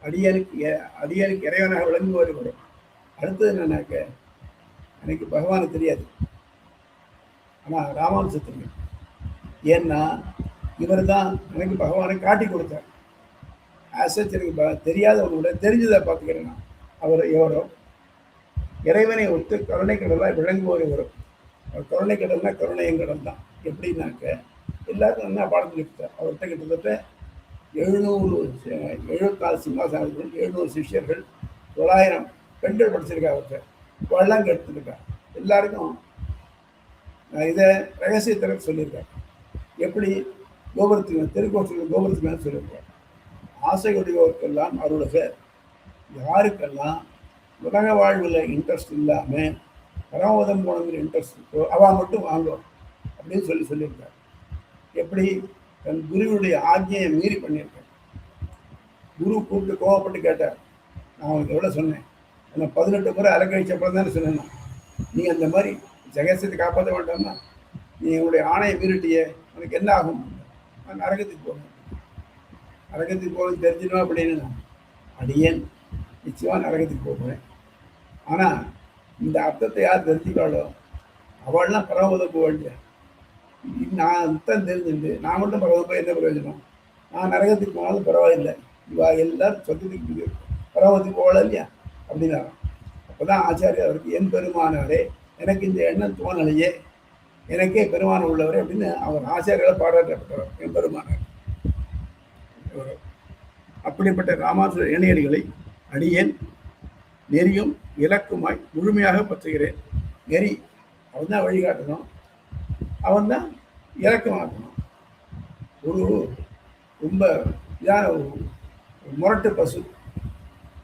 [SPEAKER 2] அடியனுக்கு இறைவனாக விளங்குவது வரும். அடுத்தது என்னன்னாக்க, எனக்கு பகவானுக்கு தெரியாது, ஆனால் ராமானுஜர் தெரியும். ஏன்னா இவர் தான் எனக்கு பகவானை காட்டி கொடுத்தார். ஆசச் எனக்கு தெரியாதவங்களோட தெரிஞ்சதை பார்த்துக்கிறேன். நான் அவர் எவரோ இறைவனை ஒத்து கருணை கடலாக விளங்குவோர் வரும். கருணை கடல்னா கருணையங்கடல் தான். எப்படின்னாக்க எல்லாருக்கும் என்ன பாடம் சொல்லிவிட்டார். அவர்கிட்ட கிட்டத்தட்ட 774 சிம்மாசனங்கள், 700 சிஷ்யர்கள், 900 பெண்கள் படிச்சிருக்கா. அவர்கிட்ட வெள்ளம் எடுத்துருக்கா. எல்லாருக்கும் இதை ரகசியத்தில் சொல்லியிருக்கார். எப்படி கோபுரத்துக்கு திருக்கோஷத்துக்கு கோபுரத்துக்கு மேலே சொல்லியிருக்கார். ஆசையுடையோருக்கெல்லாம் அருளுக, யாருக்கெல்லாம் உலக வாழ்வில் இன்ட்ரெஸ்ட் இல்லாமல் பரமோதம் போனங்கிற இன்ட்ரெஸ்ட் இருக்கோ அவன் மட்டும் வாங்கும் அப்படின்னு சொல்லியிருக்கார். எப்படி தன் குருவுடைய ஆజ్ఞையை மீறி பண்ணியிருக்கேன். குரு கூப்பிட்டு கோவப்பட்டு கேட்டார், நான் அவனுக்கு எவ்வளோ சொன்னேன், என்னை 18 முறை அலக்கழிச்சப்பறம் தானே சொன்னேன். நீ அந்த மாதிரி ஜெகசத்தை காப்பாற்ற வேண்டாமா, நீ என்னுடைய ஆணையை மீறிட்டியே, உனக்கு என்ன ஆகும்? நான் நரகத்துக்கு போகணும். நரகத்துக்கு போகணும்னு தெரிஞ்சிடும் அப்படின்னு அடியேன் நிச்சயமாக நரகத்துக்கு போகிறேன். ஆனால் இந்த அர்த்தத்தை யார் தெரிஞ்சுக்காளோ அவள்லாம் பரவத போக வேண்டிய. நான் அர்த்தம் தெரிஞ்சுட்டு நான் மட்டும் பரவத போய் என்ன பிரயோஜனம்? நான் நரகத்துக்கு போனாலும் பரவாயில்லை, இவா எல்லாரும் சொத்துக்கு பரவத்துக்கு போகல இல்லையா அப்படின்னா. அப்போ தான் ஆச்சாரியா அவருக்கு என் பெருமானாரே, எனக்கு இந்த எண்ணம் தோணலையே, எனக்கே பெருமானம் உள்ளவரே அப்படின்னு அவர் ஆச்சாரியால் பாராட்டப்பட்டவர் என் பெருமானார். அப்படிப்பட்ட ராமானுஜ இணையடிகளை அடியேன் நெறியும் இலக்குமாய் முழுமையாக பற்றுகிறேன். நெறி அவன் தான் வழிகாட்டணும், அவன் தான் இலக்கமாக்கணும். ஒரு ரொம்ப இதான முரட்டு பசு,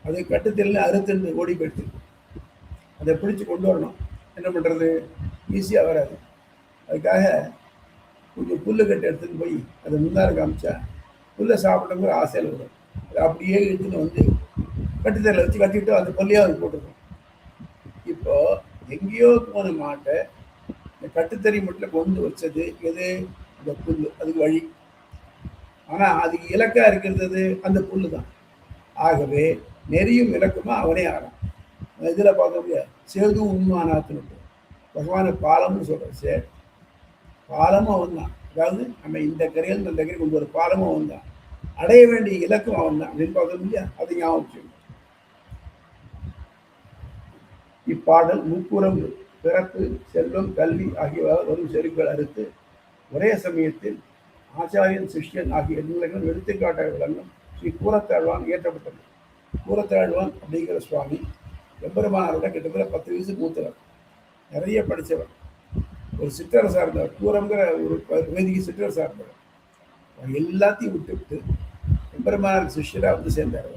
[SPEAKER 2] அது கட்டுத்தெல்லாம் அறுத்துன்னு ஓடி போயிடுது. அதை பிடிச்சி கொண்டு வரணும். என்ன பண்ணுறது? ஈஸியாக வராது. அதுக்காக கொஞ்சம் புல்லு கட்டு எடுத்துன்னு போய் அதை முன்னாடி காமிச்சா புல்லை சாப்பிட்டவங்க ஆசையில் வரும். அதை அப்படியே எடுத்துன்னு வந்து கட்டுத்தரையில் வச்சு கட்டிட்டு அந்த புல்லையாக அது போட்டுருக்கோம். இப்போ எங்கேயோ போன மாட்டை இந்த கட்டுத்தறி மட்டும் கொண்டு வச்சது எது? அந்த புல். அதுக்கு வழி. ஆனால் அதுக்கு இலக்கா இருக்கிறது அந்த புல்லு தான். ஆகவே நெறியும் இலக்குமா அவனே ஆறான். இதில் பார்க்க முடியாது. சேது உண்மானாத்துன்னு பகவான பாலம்னு சொல்கிறேன். சரி, பாலமும் அவன் தான். அதாவது நம்ம இந்த கரையில் இந்த கரையில் கொண்டு ஒரு பாலமும் அவன் தான். அடைய வேண்டிய இலக்கும் அவன் தான் அப்படின்னு பார்க்க முடியாது. அது ஞாபகம். இப்பாடல் முப்புறம் பிறப்பு, செல்வம், கல்வி ஆகியவை வரும் செருக்கள் அறுத்து ஒரே சமயத்தில் ஆச்சாரியன் சிஷ்யன் ஆகிய நிலைகள் எடுத்துக்காட்டாக விளங்கும் ஸ்ரீ கூரத்தாழ்வான் இயற்றப்பட்டது. கூரத்தாழ்வான் அப்படிங்கிற சுவாமி எம்பெருமானாரோட கிட்டத்தட்ட 10 வயசு மூத்தவர், நிறைய படித்தவர், ஒரு சிற்றரசாக இருந்தவர். கூரங்கிற ஒரு வேதிக்கு சிற்றரசாக இருந்தவர். எல்லாத்தையும் விட்டு எம்பெருமானார் சிஷ்யராக வந்து சேர்ந்தார்.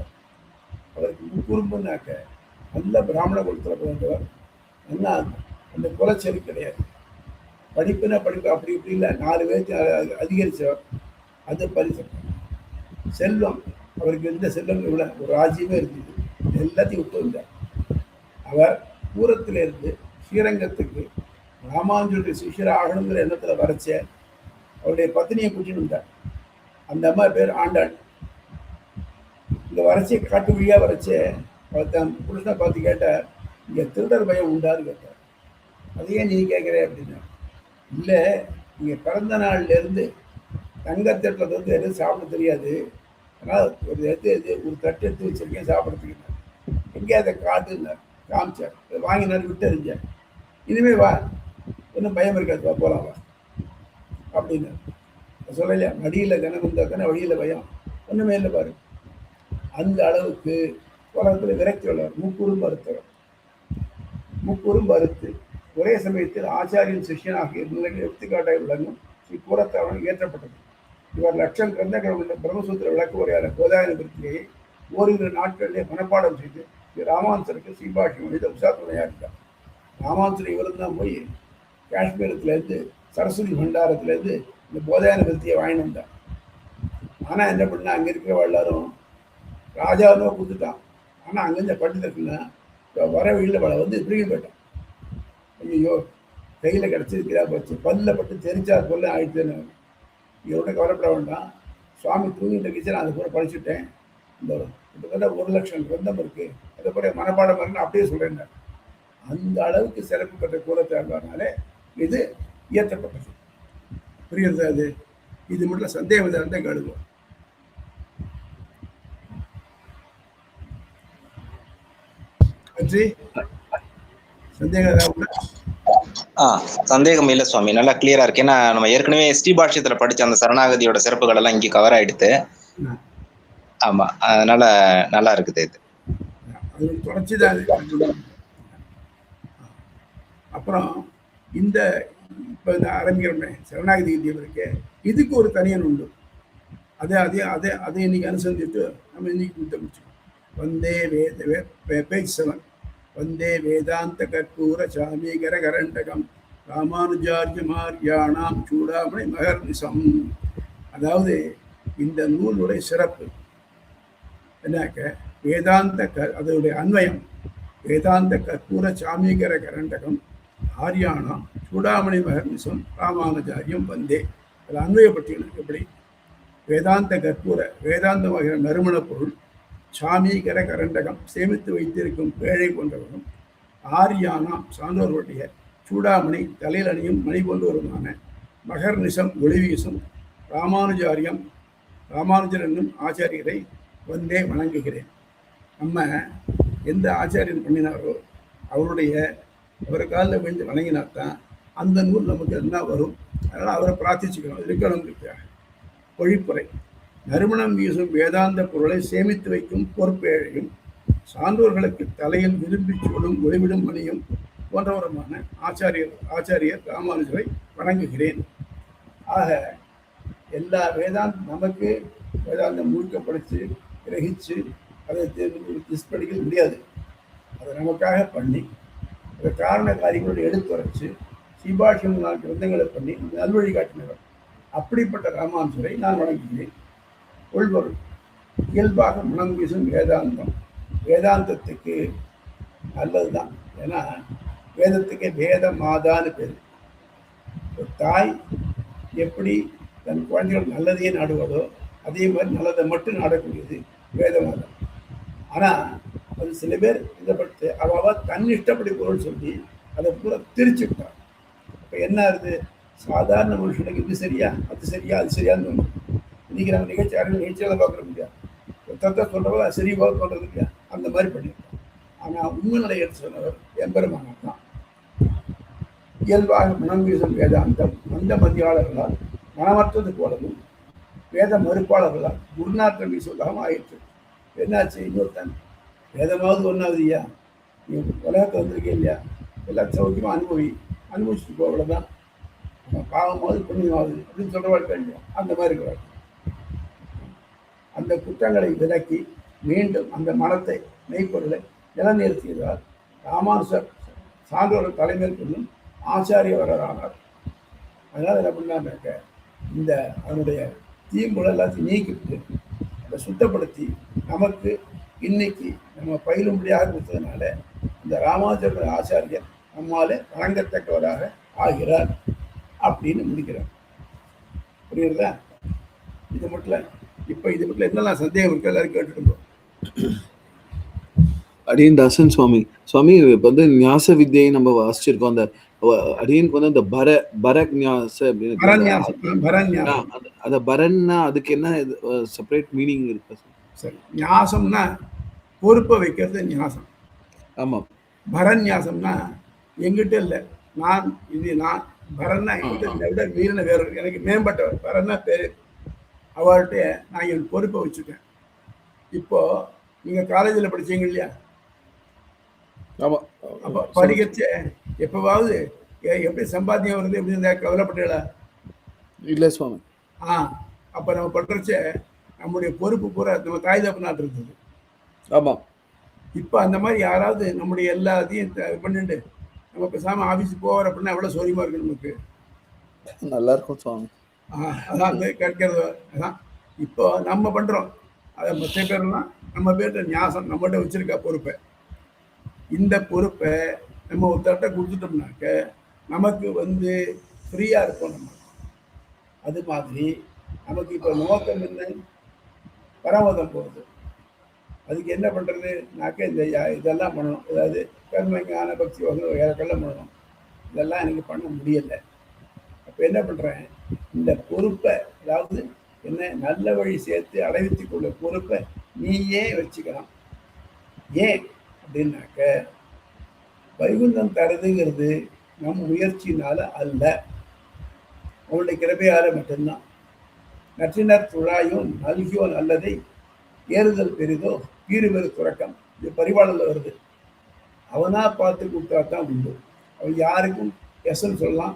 [SPEAKER 2] அவருக்கு முக்குறும்புனாக்க நல்ல பிராமண குலத்தில் பிறந்தவர். என்ன அந்த குலச்செரு கிடையாது. படிப்புனா படிப்பு அப்படி இப்படி இல்லை. 4 பேருக்கு அதிகரித்தவர். அது பரிசு. செல்வம் அவருக்கு இருந்த செல்வம் இவ்வளோ ஒரு ராஜ்யமே இருந்தது. எல்லாத்தையும் விட்டு வந்தார். அவர் பூரத்திலிருந்து ஸ்ரீரங்கத்துக்கு ராமானுஜருடைய சிஷ்யர் ஆகணுங்கிற எண்ணத்தில் வரைச்ச அவருடைய பத்தினியை கூட்டின்னு வந்தார். அந்த அம்மா பேர் ஆண்டாள். இந்த வரைச்சியை காட்டு வழியாக வரைச்ச அவர் தன் புருஷனை பார்த்து கேட்டார், இங்கே திருடர் பயம் உண்டான்னு கேட்டார். அதையே நீ கேட்குற அப்படின்னா, இல்லை, இங்கே பிறந்த நாள்லேருந்து தங்கத்தட்டில் வந்து எதுவும் சாப்பிட தெரியாது, ஆனால் ஒரு ஒரு தட்டு எடுத்து வச்சிருக்கேன் சாப்பிட்றதுக்கு. எங்கே அதை காட்டுன்னார். காமிச்சார். வாங்கினார், விட்டு எறிஞ்சார். இனிமேல் வா, ஒன்றும் பயம் இருக்காது, வா போகலாம் வா அப்படின்னார். சொல்லலையா, மடியில் கணம் இருந்தாக்கான வழியில் பயம் ஒன்றுமே இல்லை பாரு. அந்த அளவுக்கு உலகத்தில் விரக்தி உள்ளவர். முக்குறும் அறுத்தவர். முக்குறும் அறுத்து ஒரே சமயத்தில் ஆச்சாரியன் சிஷ்யன் ஆகிய நிலைகள் எடுத்துக்காட்டாக விளங்கும் ஸ்ரீ கூரத்தாழ்வான் இயற்றப்பட்டது. இவர் லட்சம் கிரந்தங்கள் உள்ள பிரம்மசூத்திர விளக்கு உரையாட போதாயன விருத்தியை ஓரிரு நாட்களிலே மனப்பாடம் செய்து ராமானுசருக்கு சீபாஷி மனித உஷாத்துணையாக இருந்தார். ராமானுசர் இவரும் தான் போய் காஷ்மீரத்துலேருந்து சரஸ்வதி பண்டாரத்துலேருந்து இந்த போதாயன விருத்தியை வாங்கிட்டு வந்தார். ஆனால் என்ன பண்ணா, அங்கே இருக்கிற எல்லாரும் ராஜாவோ கொடுத்துட்டான். ஆனால் அங்கேருந்து பண்டிதர்கள்னா வர வீட்டில் அவளை வந்து இப்படியும் போயிட்டான். ஐயோ கையில் கிடச்சிருக்கிறா போச்சு, பல்லில் பட்டு தெரிஞ்சார் போல ஆயிடுச்சுன்னு. இதோட கவலைப்பட வேண்டாம், சுவாமி தூங்கிட்டு இருந்துச்சு, நான் அதை கூட படிச்சுட்டேன். இந்த கிட்டத்தட்ட 1,00,000 கிரந்தம் இருக்குது, அதை போல மனப்பாடம் இருக்குன்னு அப்படியே சொல்கிறேன். அந்த அளவுக்கு சிறப்பு பெற்ற கூறத்தை இருந்ததுனாலே இது இயற்றப்பட்டது. புரியுறது? அது இது மட்டும் சந்தேகம் தான் கழுவோம்.
[SPEAKER 3] சந்தேகம் இல்ல சுவாமி, நல்லா கிளியரா இருக்கு. ஏன்னா நம்ம ஏற்கனவே ஸ்ரீபாஷ்யத்துல படிச்ச அந்த சரணாகதியோட சிறப்புகள் எல்லாம் இங்க கவர் ஆயிடுது. ஆமா, அதனால நல்லா இருக்குது இது.
[SPEAKER 2] தொடர்ச்சிதான். அப்புறம் இந்த இப்ப இந்த ஆரம்பிக்கிறோமே சரணாகதி வித்தியம் இருக்கு, இதுக்கு ஒரு தனியன் உண்டு. அதை இன்னைக்கு அனுசரிச்சுட்டு நம்ம இன்னைக்கு முடிச்சுக்கோம். வந்தே பேஜ் 7. வந்தே வேதாந்த கற்பூர சாமீகர கரண்டகம் ராமானுஜார்ய மார்யாணாம் சூடாமணி மகர்நிசம். அதாவது இந்த நூலுடைய சிறப்பு என்னாக்க வேதாந்த அதனுடைய அன்வயம் வேதாந்த கற்பூர சாமீகர கரண்டகம் ஆர்யாணாம் சூடாமணி மகர்நிசம் ராமானுஜாரியம் வந்தே. அது அன்வயப்பட்டியல் எப்படி? வேதாந்த கற்பூர வேதாந்தமாகிற நறுமண பொருள், சாமீகர கரண்டகம் சேமித்து வைத்திருக்கும் பேழை போன்றவரும், ஆரியானாம் சான்றோருடைய சூடாமணி தலையில் அணியும் மணி போன்றவருமான, மகர்நிசம் ஒளிவீசும் ராமானுஜர் என்னும் ஆச்சாரியரை வந்தே வணங்குகிறேன். நம்ம எந்த ஆச்சாரியன் பண்ணினாரோ அவரை காலில் விழுந்து வணங்கினாத்தான் அந்த நூல் நமக்கு என்ன வரும். அதனால் அவரை பிரார்த்திச்சுக்கணும். இருக்கணுங்கிறதுக்காக பொழிப்புரை. நறுமணம் வீசும் வேதாந்த பொருளை சேமித்து வைக்கும் பொறுப்பேழையும், சான்றோர்களுக்கு தலையில் விரும்பி சூடும் ஒளிவிடும் மணியும் போன்றவருமான ஆச்சாரியர் ராமானுஜரை வணங்குகிறேன். ஆக எல்லா நமக்கு வேதாந்தம் முழுக்கப்படுத்தி கிரகிச்சு அதை படிக்க முடியாது. அதை நமக்காக பண்ணி அதை காரண காரியங்களோடு எடுத்துரைச்சு சீபாஷியம் 4 கிரந்தங்களை பண்ணி நல்வழி காட்டினவர். அப்படிப்பட்ட ராமானுஜரை நான் வணங்குகிறேன். உள்வரும் இயல்பாக மனம் வீசும் வேதாந்தத்துக்கு நல்லதுதான். ஏன்னா வேதத்துக்கு வேத மாதான்னு பேர். ஒரு தாய் எப்படி தன் குழந்தைகள் நல்லதையே நாடுவதோ அதே மாதிரி நல்லதை மட்டும் நாடக்கூடியது வேத மாதம். ஆனால் அது சில பேர் இதை பற்றி அவ தன் இஷ்டப்படி பொருள் சொல்லி அதை பூரா திரிச்சுட்டான். இப்போ என்ன ஆகுது? சாதாரண மனுஷனுக்கு இது சரியா அது சரியா அது சரியான்னு தோணும். இன்னைக்கு நம்ம நிகழ்ச்சியால் பார்க்குற முடியாது. ஒருத்தர் சொல்றவோ அது சரியாக சொல்றது இல்லையா, அந்த மாதிரி பண்ணியிருக்கோம். ஆனால் உண்மை நிலை எடுத்து சொன்னவர் எம்பெருமானார் தான். இயல்பாக மனம் வீசும் வேதாந்தம் மந்த மதியாளர்களால் மனமற்றது போலவும் வேத மறுப்பாளர்களால் குருநாட்டம் வீசுவதாகவும் ஆயிற்று. என்னாச்சு? இன்னொருத்தன் வேதமாவது ஒன்றாவது இல்லையா, நீ உலகத்தை வந்திருக்கே இல்லையா, எல்லா சௌக்கியமாக அனுபவிச்சுட்டு போ, அவ்வளோதான். பாவமாவது புண்ணியமாவது அப்படின்னு சொல்கிறவாள் கழியும். அந்த மாதிரி இருக்கிறாள். அந்த குற்றங்களை விலக்கி மீண்டும் அந்த மனத்தை மெய்ப்பொருளை நிலைநிறுத்தியதால் ராமானுஜர் சான்றோர் தலைமையில் கொள்ளும் ஆச்சாரியவரானார். அதனால் என்ன பண்ணாங்க, இந்த அதனுடைய தீம்புல எல்லாத்தையும் நீக்கிட்டு அதை சுத்தப்படுத்தி நமக்கு இன்னைக்கு நம்ம பயிலும்படியாக கொடுத்ததுனால இந்த ராமானுஜர் ஆச்சாரியர் நம்மாலே வணங்கத்தக்கவராக ஆகிறார் அப்படின்னு முடிக்கிறார். புரியுறதா? இது மட்டும் இப்ப இது மட்டும் என்னெல்லாம் சந்தேகம் இருக்கு எல்லாரும் கேட்டுருந்தோம்.
[SPEAKER 1] அடியன் தாசன் சுவாமி இப்ப வந்து ஞாச வித்தியை நம்ம வாசிச்சிருக்கோம். அந்த அடியனுக்கு வந்து அந்த பரக் ஞாச அந்த பரன்னா அதுக்கு என்ன செப்பரேட் மீனிங் இருக்கு?
[SPEAKER 2] சரி, ஞாசம்னா பொறுப்பை வைக்கிறது ஞாசம்.
[SPEAKER 1] ஆமா.
[SPEAKER 2] பரநியாசம்னா எங்கிட்ட இல்லை, நான் பரன்னா எங்கிட்ட இதை விட மீறின வேறு எனக்கு மேம்பட்டவர் பரன்னா பேரு. அவர்கிட்ட நான் என் பொறுப்பை வச்சுட்டேன். இப்போ நீங்க காலேஜில் படிச்சீங்க இல்லையா? அப்போ படிக்கச்ச எப்பவாவது எப்படி சம்பாத்தியம் வருது எப்படி இருந்தா கவலைப்பட்டீங்களா?
[SPEAKER 1] இல்லை சுவாமி.
[SPEAKER 2] அப்ப நம்ம பண்றச்ச நம்முடைய பொறுப்பு பூரா நம்ம தாய் தகப்பனாட்டு இருந்தது.
[SPEAKER 1] ஆமா.
[SPEAKER 2] இப்ப அந்த மாதிரி யாராவது நம்முடைய எல்லாத்தையும் பண்ணிட்டு நம்ம பேசாம ஆபீஸுக்கு போவார் அப்படின்னா எவ்வளவு சௌரியமா இருக்கு நமக்கு.
[SPEAKER 1] நல்லா இருக்கும் சுவாமி.
[SPEAKER 2] அதான் அந்த கிடைக்கிறது. அதான் இப்போ நம்ம பண்றோம். அதை மற்ற பேர்லாம் நம்ம பேர்கிட்ட ஞாசம் நம்மகிட்ட வச்சிருக்கா பொறுப்பை. இந்த பொறுப்பை நம்ம ஒருத்தர்கிட்ட கொடுத்துட்டோம்னாக்க நமக்கு வந்து ஃப்ரீயா இருக்கும் நம்ம. அது மாதிரி நமக்கு இப்போ நோக்கம் என்ன, பரமதம் போகுது. அதுக்கு என்ன பண்றதுனாக்க இந்த இதெல்லாம் பண்ணணும். அதாவது கர்ம ஞான பக்தி வேறக்கெல்லாம் பண்ணணும். இதெல்லாம் எனக்கு பண்ண முடியலை. அப்போ என்ன பண்றேன், இந்த பொறுப்பை அதாவது என்ன நல்ல வழி சேர்த்து அடைவித்துக் கொள்ள பொறுப்பை நீயே வச்சுக்கலாம். ஏன் அப்படின்னாக்க வைகுந்தம் தரதுங்கிறது நம் முயற்சினால அல்ல, அவனுடைய கிருபையால மட்டும்தான். நற்றினர் துழாயும் நல்கியோ நல்லதை ஏறுதல் பெரிதோ கீறு பெரு துறக்கம், இது பரிபாடல வருது. அவனா பார்த்து கொடுத்தா தான் உண்டு. அவன் யாருக்கும் எஸ்ன்னு சொல்லலாம்,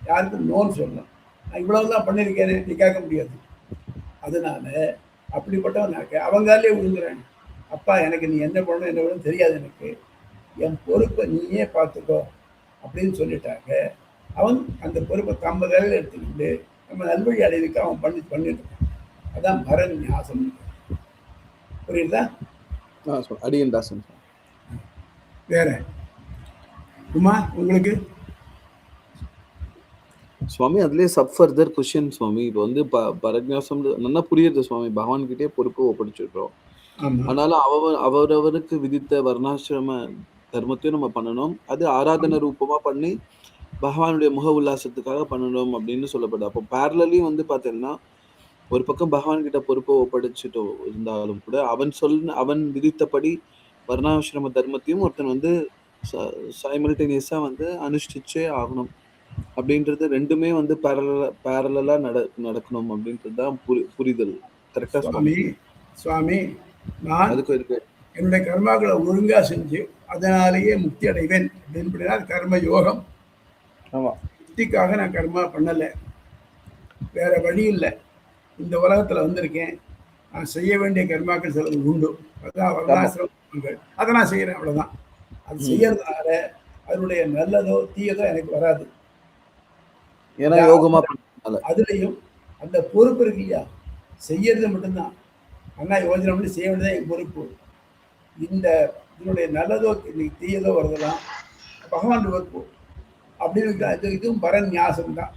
[SPEAKER 2] யாருக்கும் நோன்னு சொல்லலாம். நான் இவ்வளவுதான் பண்ணியிருக்கேனே நீ கேட்க முடியாது. அதனால அப்படிப்பட்டவனாக்க அவங்காலே விழுங்குறேன். அப்பா எனக்கு நீ என்ன பண்ணணும் என்ன பண்ணணும் தெரியாது, எனக்கு என் பொறுப்பை நீயே பார்த்துக்கோ அப்படின்னு சொல்லிட்டாங்க. அவன் அந்த பொறுப்பை தம்ப வேலையில் எடுத்துக்கிட்டு நம்ம நல்வழி அடைவுக்கு அவன் பண்ணிட்டு இருக்கான். அதான் பரன் ஞாசம். புரியுதா?
[SPEAKER 1] அடியன் தாசன்.
[SPEAKER 2] வேற உமா உங்களுக்கு
[SPEAKER 1] சுவாமி அதுலயே சப் ஃபர்தர் கொஸ்டின் சுவாமி. இப்போ வந்து பரஜ்ஞாசம் நல்லா புரியுது சுவாமி. பகவான் கிட்டே பொறுப்பு ஒப்படைச்சிடுறோம். ஆனாலும் அவரவருக்கு விதித்த வர்ணாசிரம தர்மத்தையும் நம்ம பண்ணணும். அது ஆராதனை ரூபமா பண்ணி பகவானுடைய முக உல்லாசத்துக்காக பண்ணணும் அப்படின்னு சொல்லப்படுது. அப்போ பேரலையும் வந்து பார்த்தீங்கன்னா ஒரு பக்கம் பகவான் கிட்ட பொறுப்பை ஒப்படைச்சிட்டு இருந்தாலும் கூட அவன் விதித்தபடி வர்ணாசிரம தர்மத்தையும் ஒருத்தன் வந்து சைமல்டேனியஸா வந்து அனுஷ்டிச்சே ஆகணும் அப்படின்றது. ரெண்டுமே வந்து பேரலா நடக்கணும் அப்படின்றது தான் புரிதல். கரெக்டா
[SPEAKER 2] சுவாமி? நான் அதுக்கு இருக்கு என்னுடைய கர்மாக்களை ஒழுங்கா செஞ்சு அதனாலேயே முக்தி அடைவேன் அப்படின்னு கர்ம யோகம். முக்திக்காக நான் கர்மா பண்ணலை, வேற வழி இல்லை. இந்த உலகத்துல வந்திருக்கேன், நான் செய்ய வேண்டிய கர்மாக்கள் சிலது உண்டு. அதான் வர்ணாசிரமங்கள், அதை நான் செய்யறேன், அவ்வளவுதான். அது செய்யறதுனால அதனுடைய நல்லதோ தீயதோ எனக்கு வராது. அதுலயும் அந்த பொறுப்பு இருக்கு இல்லையா, செய்யறது மட்டும்தான். அண்ணா யோஜனை பண்ணி செய்ய வேண்டியதான் என் பொறுப்பு. இதனுடைய நல்லதோ தீயதோ வருதெல்லாம் பகவான் பொறுப்பு அப்படின்னு. இதுவும் பரன் ஞாசம் தான்.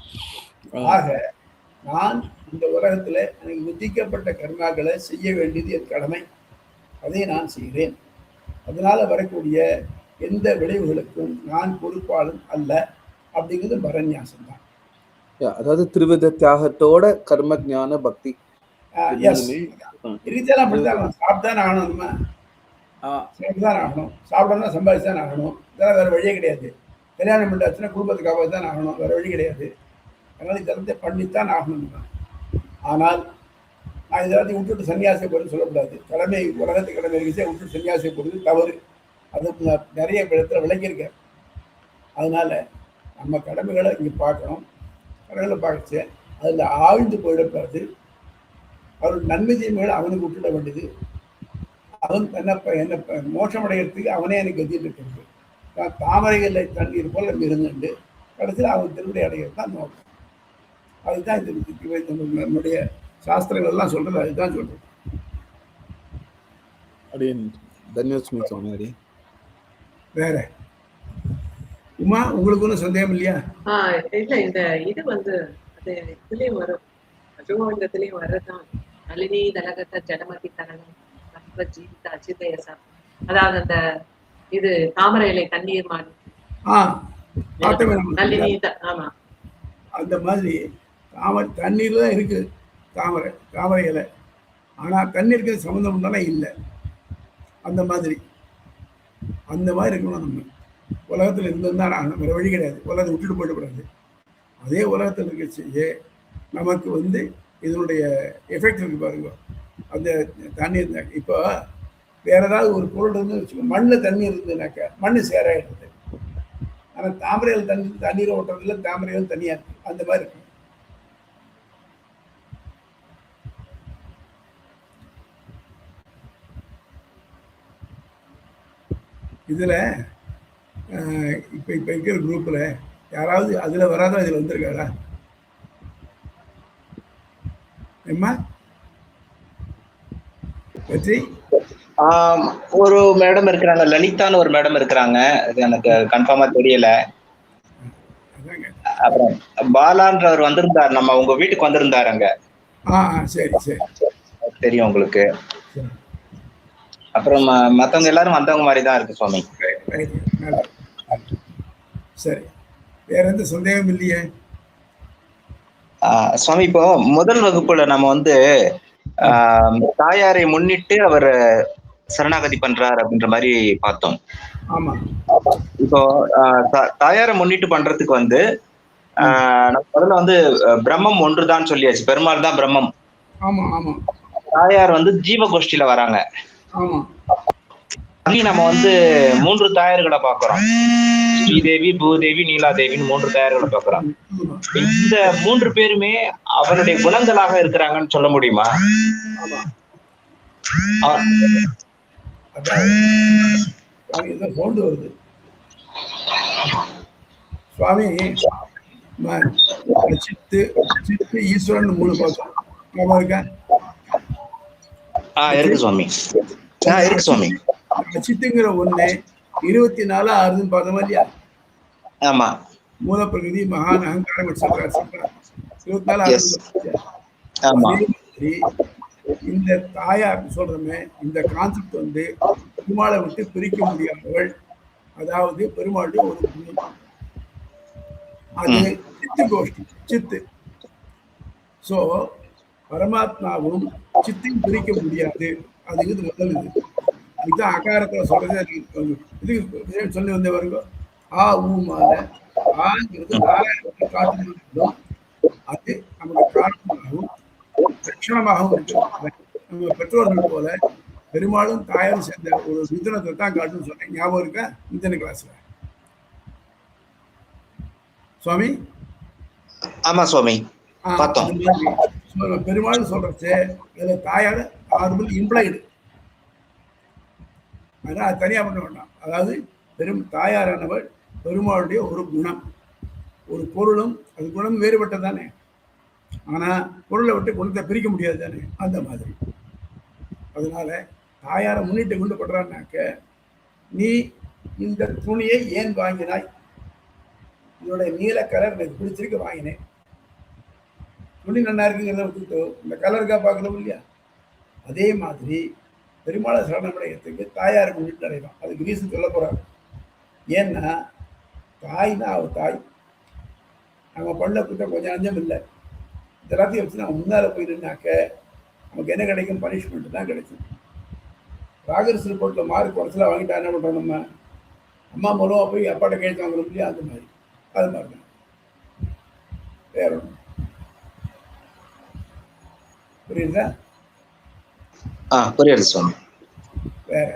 [SPEAKER 2] ஆக நான் இந்த உலகத்துல எனக்கு விதிக்கப்பட்ட கர்மாக்களை செய்ய வேண்டியது என் கடமை, அதை நான் செய்கிறேன். அதனால வரக்கூடிய எந்த விளைவுகளுக்கும் நான் பொறுப்பாளன் அல்ல அப்படிங்கிறது பரநியாசம் தான்.
[SPEAKER 1] அதாவது திருவித தியாகத்தோட கர்ம ஞான பக்தி.
[SPEAKER 2] சாப்பிட்டுதான் ஆகணும், நம்ம சாப்பிட்டுதான் ஆகணும், சாப்பிடணும், சம்பாதிச்சுதான் ஆகணும். இதெல்லாம் வேற வழியே கிடையாது. கல்யாணம் பண்ணாச்சுன்னா குடும்பத்துக்காக தான் ஆகணும், வேற வழி கிடையாது. அதனால இதெல்லாம் பண்ணித்தான் ஆகணும். ஆனால் நான் இதெல்லாத்தையும் விட்டுட்டு சன்னியாசியை போகிறது சொல்லக்கூடாது. கடமை உலகத்து கடமை இருந்துச்சே விட்டுட்டு சன்னியாசியை போகிறது தவறு. அது நிறைய இடத்துல விளங்கியிருக்கேன். அதனால நம்ம கடமைகளை இங்கே பார்க்கணும். கடமைகளை பார்க்கச்சு அதில் ஆழ்ந்து போயிடக்கூடாது. அவருடைய நன்மை தீமைகளை அவனுக்கு விட்டுட வேண்டியது. அவன் என்ன மோட்சம் அடைகிறதுக்கு அவனே எனக்கு கத்திட்டு இருக்கிறது. தாமரைகளை தண்ணீர் போல் நம்ம இருந்துட்டு கடைசியில் அவன் திருவிடை அடைகிறது தான் நோக்கம். அதுதான் இந்த நம்முடைய சாஸ்திரங்கள் எல்லாம் சொல்றது, அதுதான் சொல்றது. வேற உமா உங்களுக்கு ஒன்றும் சந்தேகம் இல்லையா?
[SPEAKER 4] இல்ல, இந்த இது வந்து அது இதுலயும் வரும், அஜோகத்திலயும் வர்றதுதான். நளினி தலகத்த ஜடமதி தரணம் நம்ம ஜீவித அச்சிதயசா. அதாவது அந்த இது தாமரை இலை தண்ணீர் மாதிரி. நளினி ஆமா,
[SPEAKER 2] அந்த மாதிரி தண்ணீர் தான் இருக்கு தாமரை இலை. ஆனா தண்ணீருக்கு சம்மந்தம் உண்டானா இல்லை. அந்த மாதிரி இருக்கணும். நம்ம உலகத்துல இருந்திருந்தா வேற வழி கிடையாது. உலகத்தை விட்டுட்டு போயிடக்கூடாது. அதே உலகத்தில் இருக்க செய்ய நமக்கு வந்து இதனுடைய எஃபெக்ட் இருக்கு பாருங்க. அந்த தண்ணீர் இப்போ வேற ஏதாவது ஒரு பொருள் இருந்து வச்சுக்கோ, மண்ணில் தண்ணி இருந்ததுனாக்கா மண்ணு சேராயிடுது. ஆனால் தாமரையில் தண்ணீரை ஓட்டுறதுல தாமரையில் தனியாக இருக்கு. அந்த மாதிரி இருக்கு. இதுல இப்ப இருக்கிற குரூப்ல யாராவது அதுல வராத இதுல வந்திருக்காரா? எம்மா வெற்றி
[SPEAKER 3] ஒரு மேடம் இருக்கிறாங்க, லலிதான்னு ஒரு மேடம் இருக்கிறாங்க, அது எனக்கு கன்ஃபார்மா தெரியல. அப்புறம் பாலான்றவர் வந்திருந்தார், நம்ம உங்க வீட்டுக்கு வந்திருந்தாரு அங்க.
[SPEAKER 2] சரி சரி
[SPEAKER 3] தெரியும் உங்களுக்கு. அப்புறம் மத்தவங்க எல்லாரும் வந்தவங்க மாதிரி தான் இருக்கு சுவாமி.
[SPEAKER 2] சரி, வேற எந்த சந்தேகம் இல்லையே?
[SPEAKER 3] சுவாமி, இப்போ முதல் வகுப்புல நம்ம வந்து தாயாரை முன்னிட்டு அவர் சரணாகதி பண்றார் அப்படின்ற மாதிரி பார்த்தோம்.
[SPEAKER 2] ஆமா.
[SPEAKER 3] இப்போ தாயாரை முன்னிட்டு பண்றதுக்கு வந்து முதல்ல வந்து பிரம்மம் ஒன்றுதான் சொல்லியாச்சு, பெருமாள் தான் பிரம்மம்.
[SPEAKER 2] ஆமா ஆமா.
[SPEAKER 3] தாயார் வந்து ஜீவ கோஷ்டியில வராங்க.
[SPEAKER 2] ஆமா.
[SPEAKER 3] நம்ம வந்து 3 தாயார்களை பாக்குறோம், ஸ்ரீதேவி, பூதேவி, நீலாதேவின்னு 3 தாயார்களை பாக்குறோம். இந்த 3 பேருமே அவருடைய குணங்களாக இருக்கிறாங்கன்னு சொல்ல முடியுமா?
[SPEAKER 2] சவுண்ட் வருது சுவாமி. சித்து சித்து ஈஸ்வரன் 3 பார்த்தோம், ஞாபகம் இருக்கா?
[SPEAKER 3] இருக்கு சுவாமி. இருக்கு சுவாமி.
[SPEAKER 2] சித்துங்கிற ஒண்ணு 24 ஆறுன்னு பார்த்தோமா இல்லையா?
[SPEAKER 3] ஆமா.
[SPEAKER 2] மூலப்பிரகிருதி, மகான், அகங்காரம், 24
[SPEAKER 3] ஆமா.
[SPEAKER 2] இந்த தாயார் சொல்றமே இந்த கான்செப்ட் வந்து பெருமாளை விட்டு பிரிக்க முடியாதவள், அதாவது பெருமாளுடைய ஒரு குணம். அது சித்து கோஷ்டி, சித்து. சோ பரமாத்மாவும் சித்தையும் பிரிக்க முடியாது. அது இது முதல் இது. இதுதான் அகாரத்துல சொல்றது. இது சொல்லி வந்த வருங்க, ஆ ஊமால ஆங்கிறது நாராயணத்தை காட்டுவதும் அது நமக்கு காரணமாகவும் லட்சணமாகவும் இருக்கிறது. நம்ம பெற்றோர்கள் போல பெரும்பாலும் தாயாரும் சேர்ந்த ஒரு மிதனத்தை தான் காட்டுன்னு சொன்னேன், ஞாபகம் இருக்கா? மிதன கிளாஸ்ல சுவாமி.
[SPEAKER 3] ஆமா சுவாமி,
[SPEAKER 2] பெருமாள் சொல்றச்சு அதுல தாயார் ஆர்வல் இம்ப்ளைடு, ஆனா அது தனியா பண்ண வேண்டாம். அதாவது தாயாரானவள் பெருமாளுடைய ஒரு குணம், ஒரு பொருளும் அது குணம் வேறுபட்டது தானே. ஆனா பொருளை விட்டு குணத்தை பிரிக்க முடியாது தானே, அந்த மாதிரி. அதனால தாயாரை முன்னிட்டு கொண்டு படுறான்னாக்க, நீ இந்த துணியை ஏன் வாங்கினாய்? இதோடைய நீல கலர் எனக்கு பிடிச்சிருக்கு, வாங்கினேன். துணி நல்லா இருக்குங்கிறத விட்டுட்டு இந்த கலருக்கா பார்க்கணும் இல்லையா? அதே மாதிரி பெருமாளை சரணமடையத்துக்கு தாயாரை முன்னிட்டு அடையலாம். அதுக்கு ரீசன் சொல்ல போறாங்க. ஏன்னா தாய்னா அவள் தாய், நம்ம பண்ண குற்றம் கொஞ்சம் அஞ்சம் இல்லை. எல்லாத்தையும் வச்சு நம்ம முன்னால போயிருந்தாக்க நமக்கு என்ன கிடைக்கும்? பனிஷ்மெண்ட் தான் கிடைக்கும். ராகரிசல் ரிப்போர்ட்டில் மார்க் குறைச்சலாக வாங்கிட்டா என்ன பண்ணுறோம்? நம்ம அம்மா மூலமாக போய் அப்பாட்ட கேட்டு வாங்கணும் இல்லையா? அந்த மாதிரி அது மாதிரி தான். வேற ஒன்று புரியுதா?
[SPEAKER 3] புரியுது சுவாமி.
[SPEAKER 2] வேற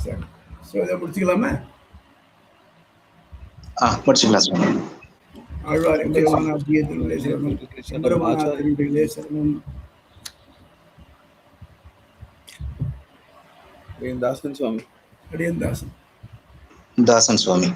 [SPEAKER 2] சரி, இதை முடிச்சுக்கலாமா?
[SPEAKER 3] முடிச்சுக்கலாம் சுவாமி.
[SPEAKER 2] ஆழ்வார் எம்பெருமான அபியத்திலே சரணம், எம்பெருமான திருவிழிலே சரணம்.
[SPEAKER 1] தாசன் சுவாமி.
[SPEAKER 2] அடியன் தாசன்.
[SPEAKER 3] தாசன் சுவாமி.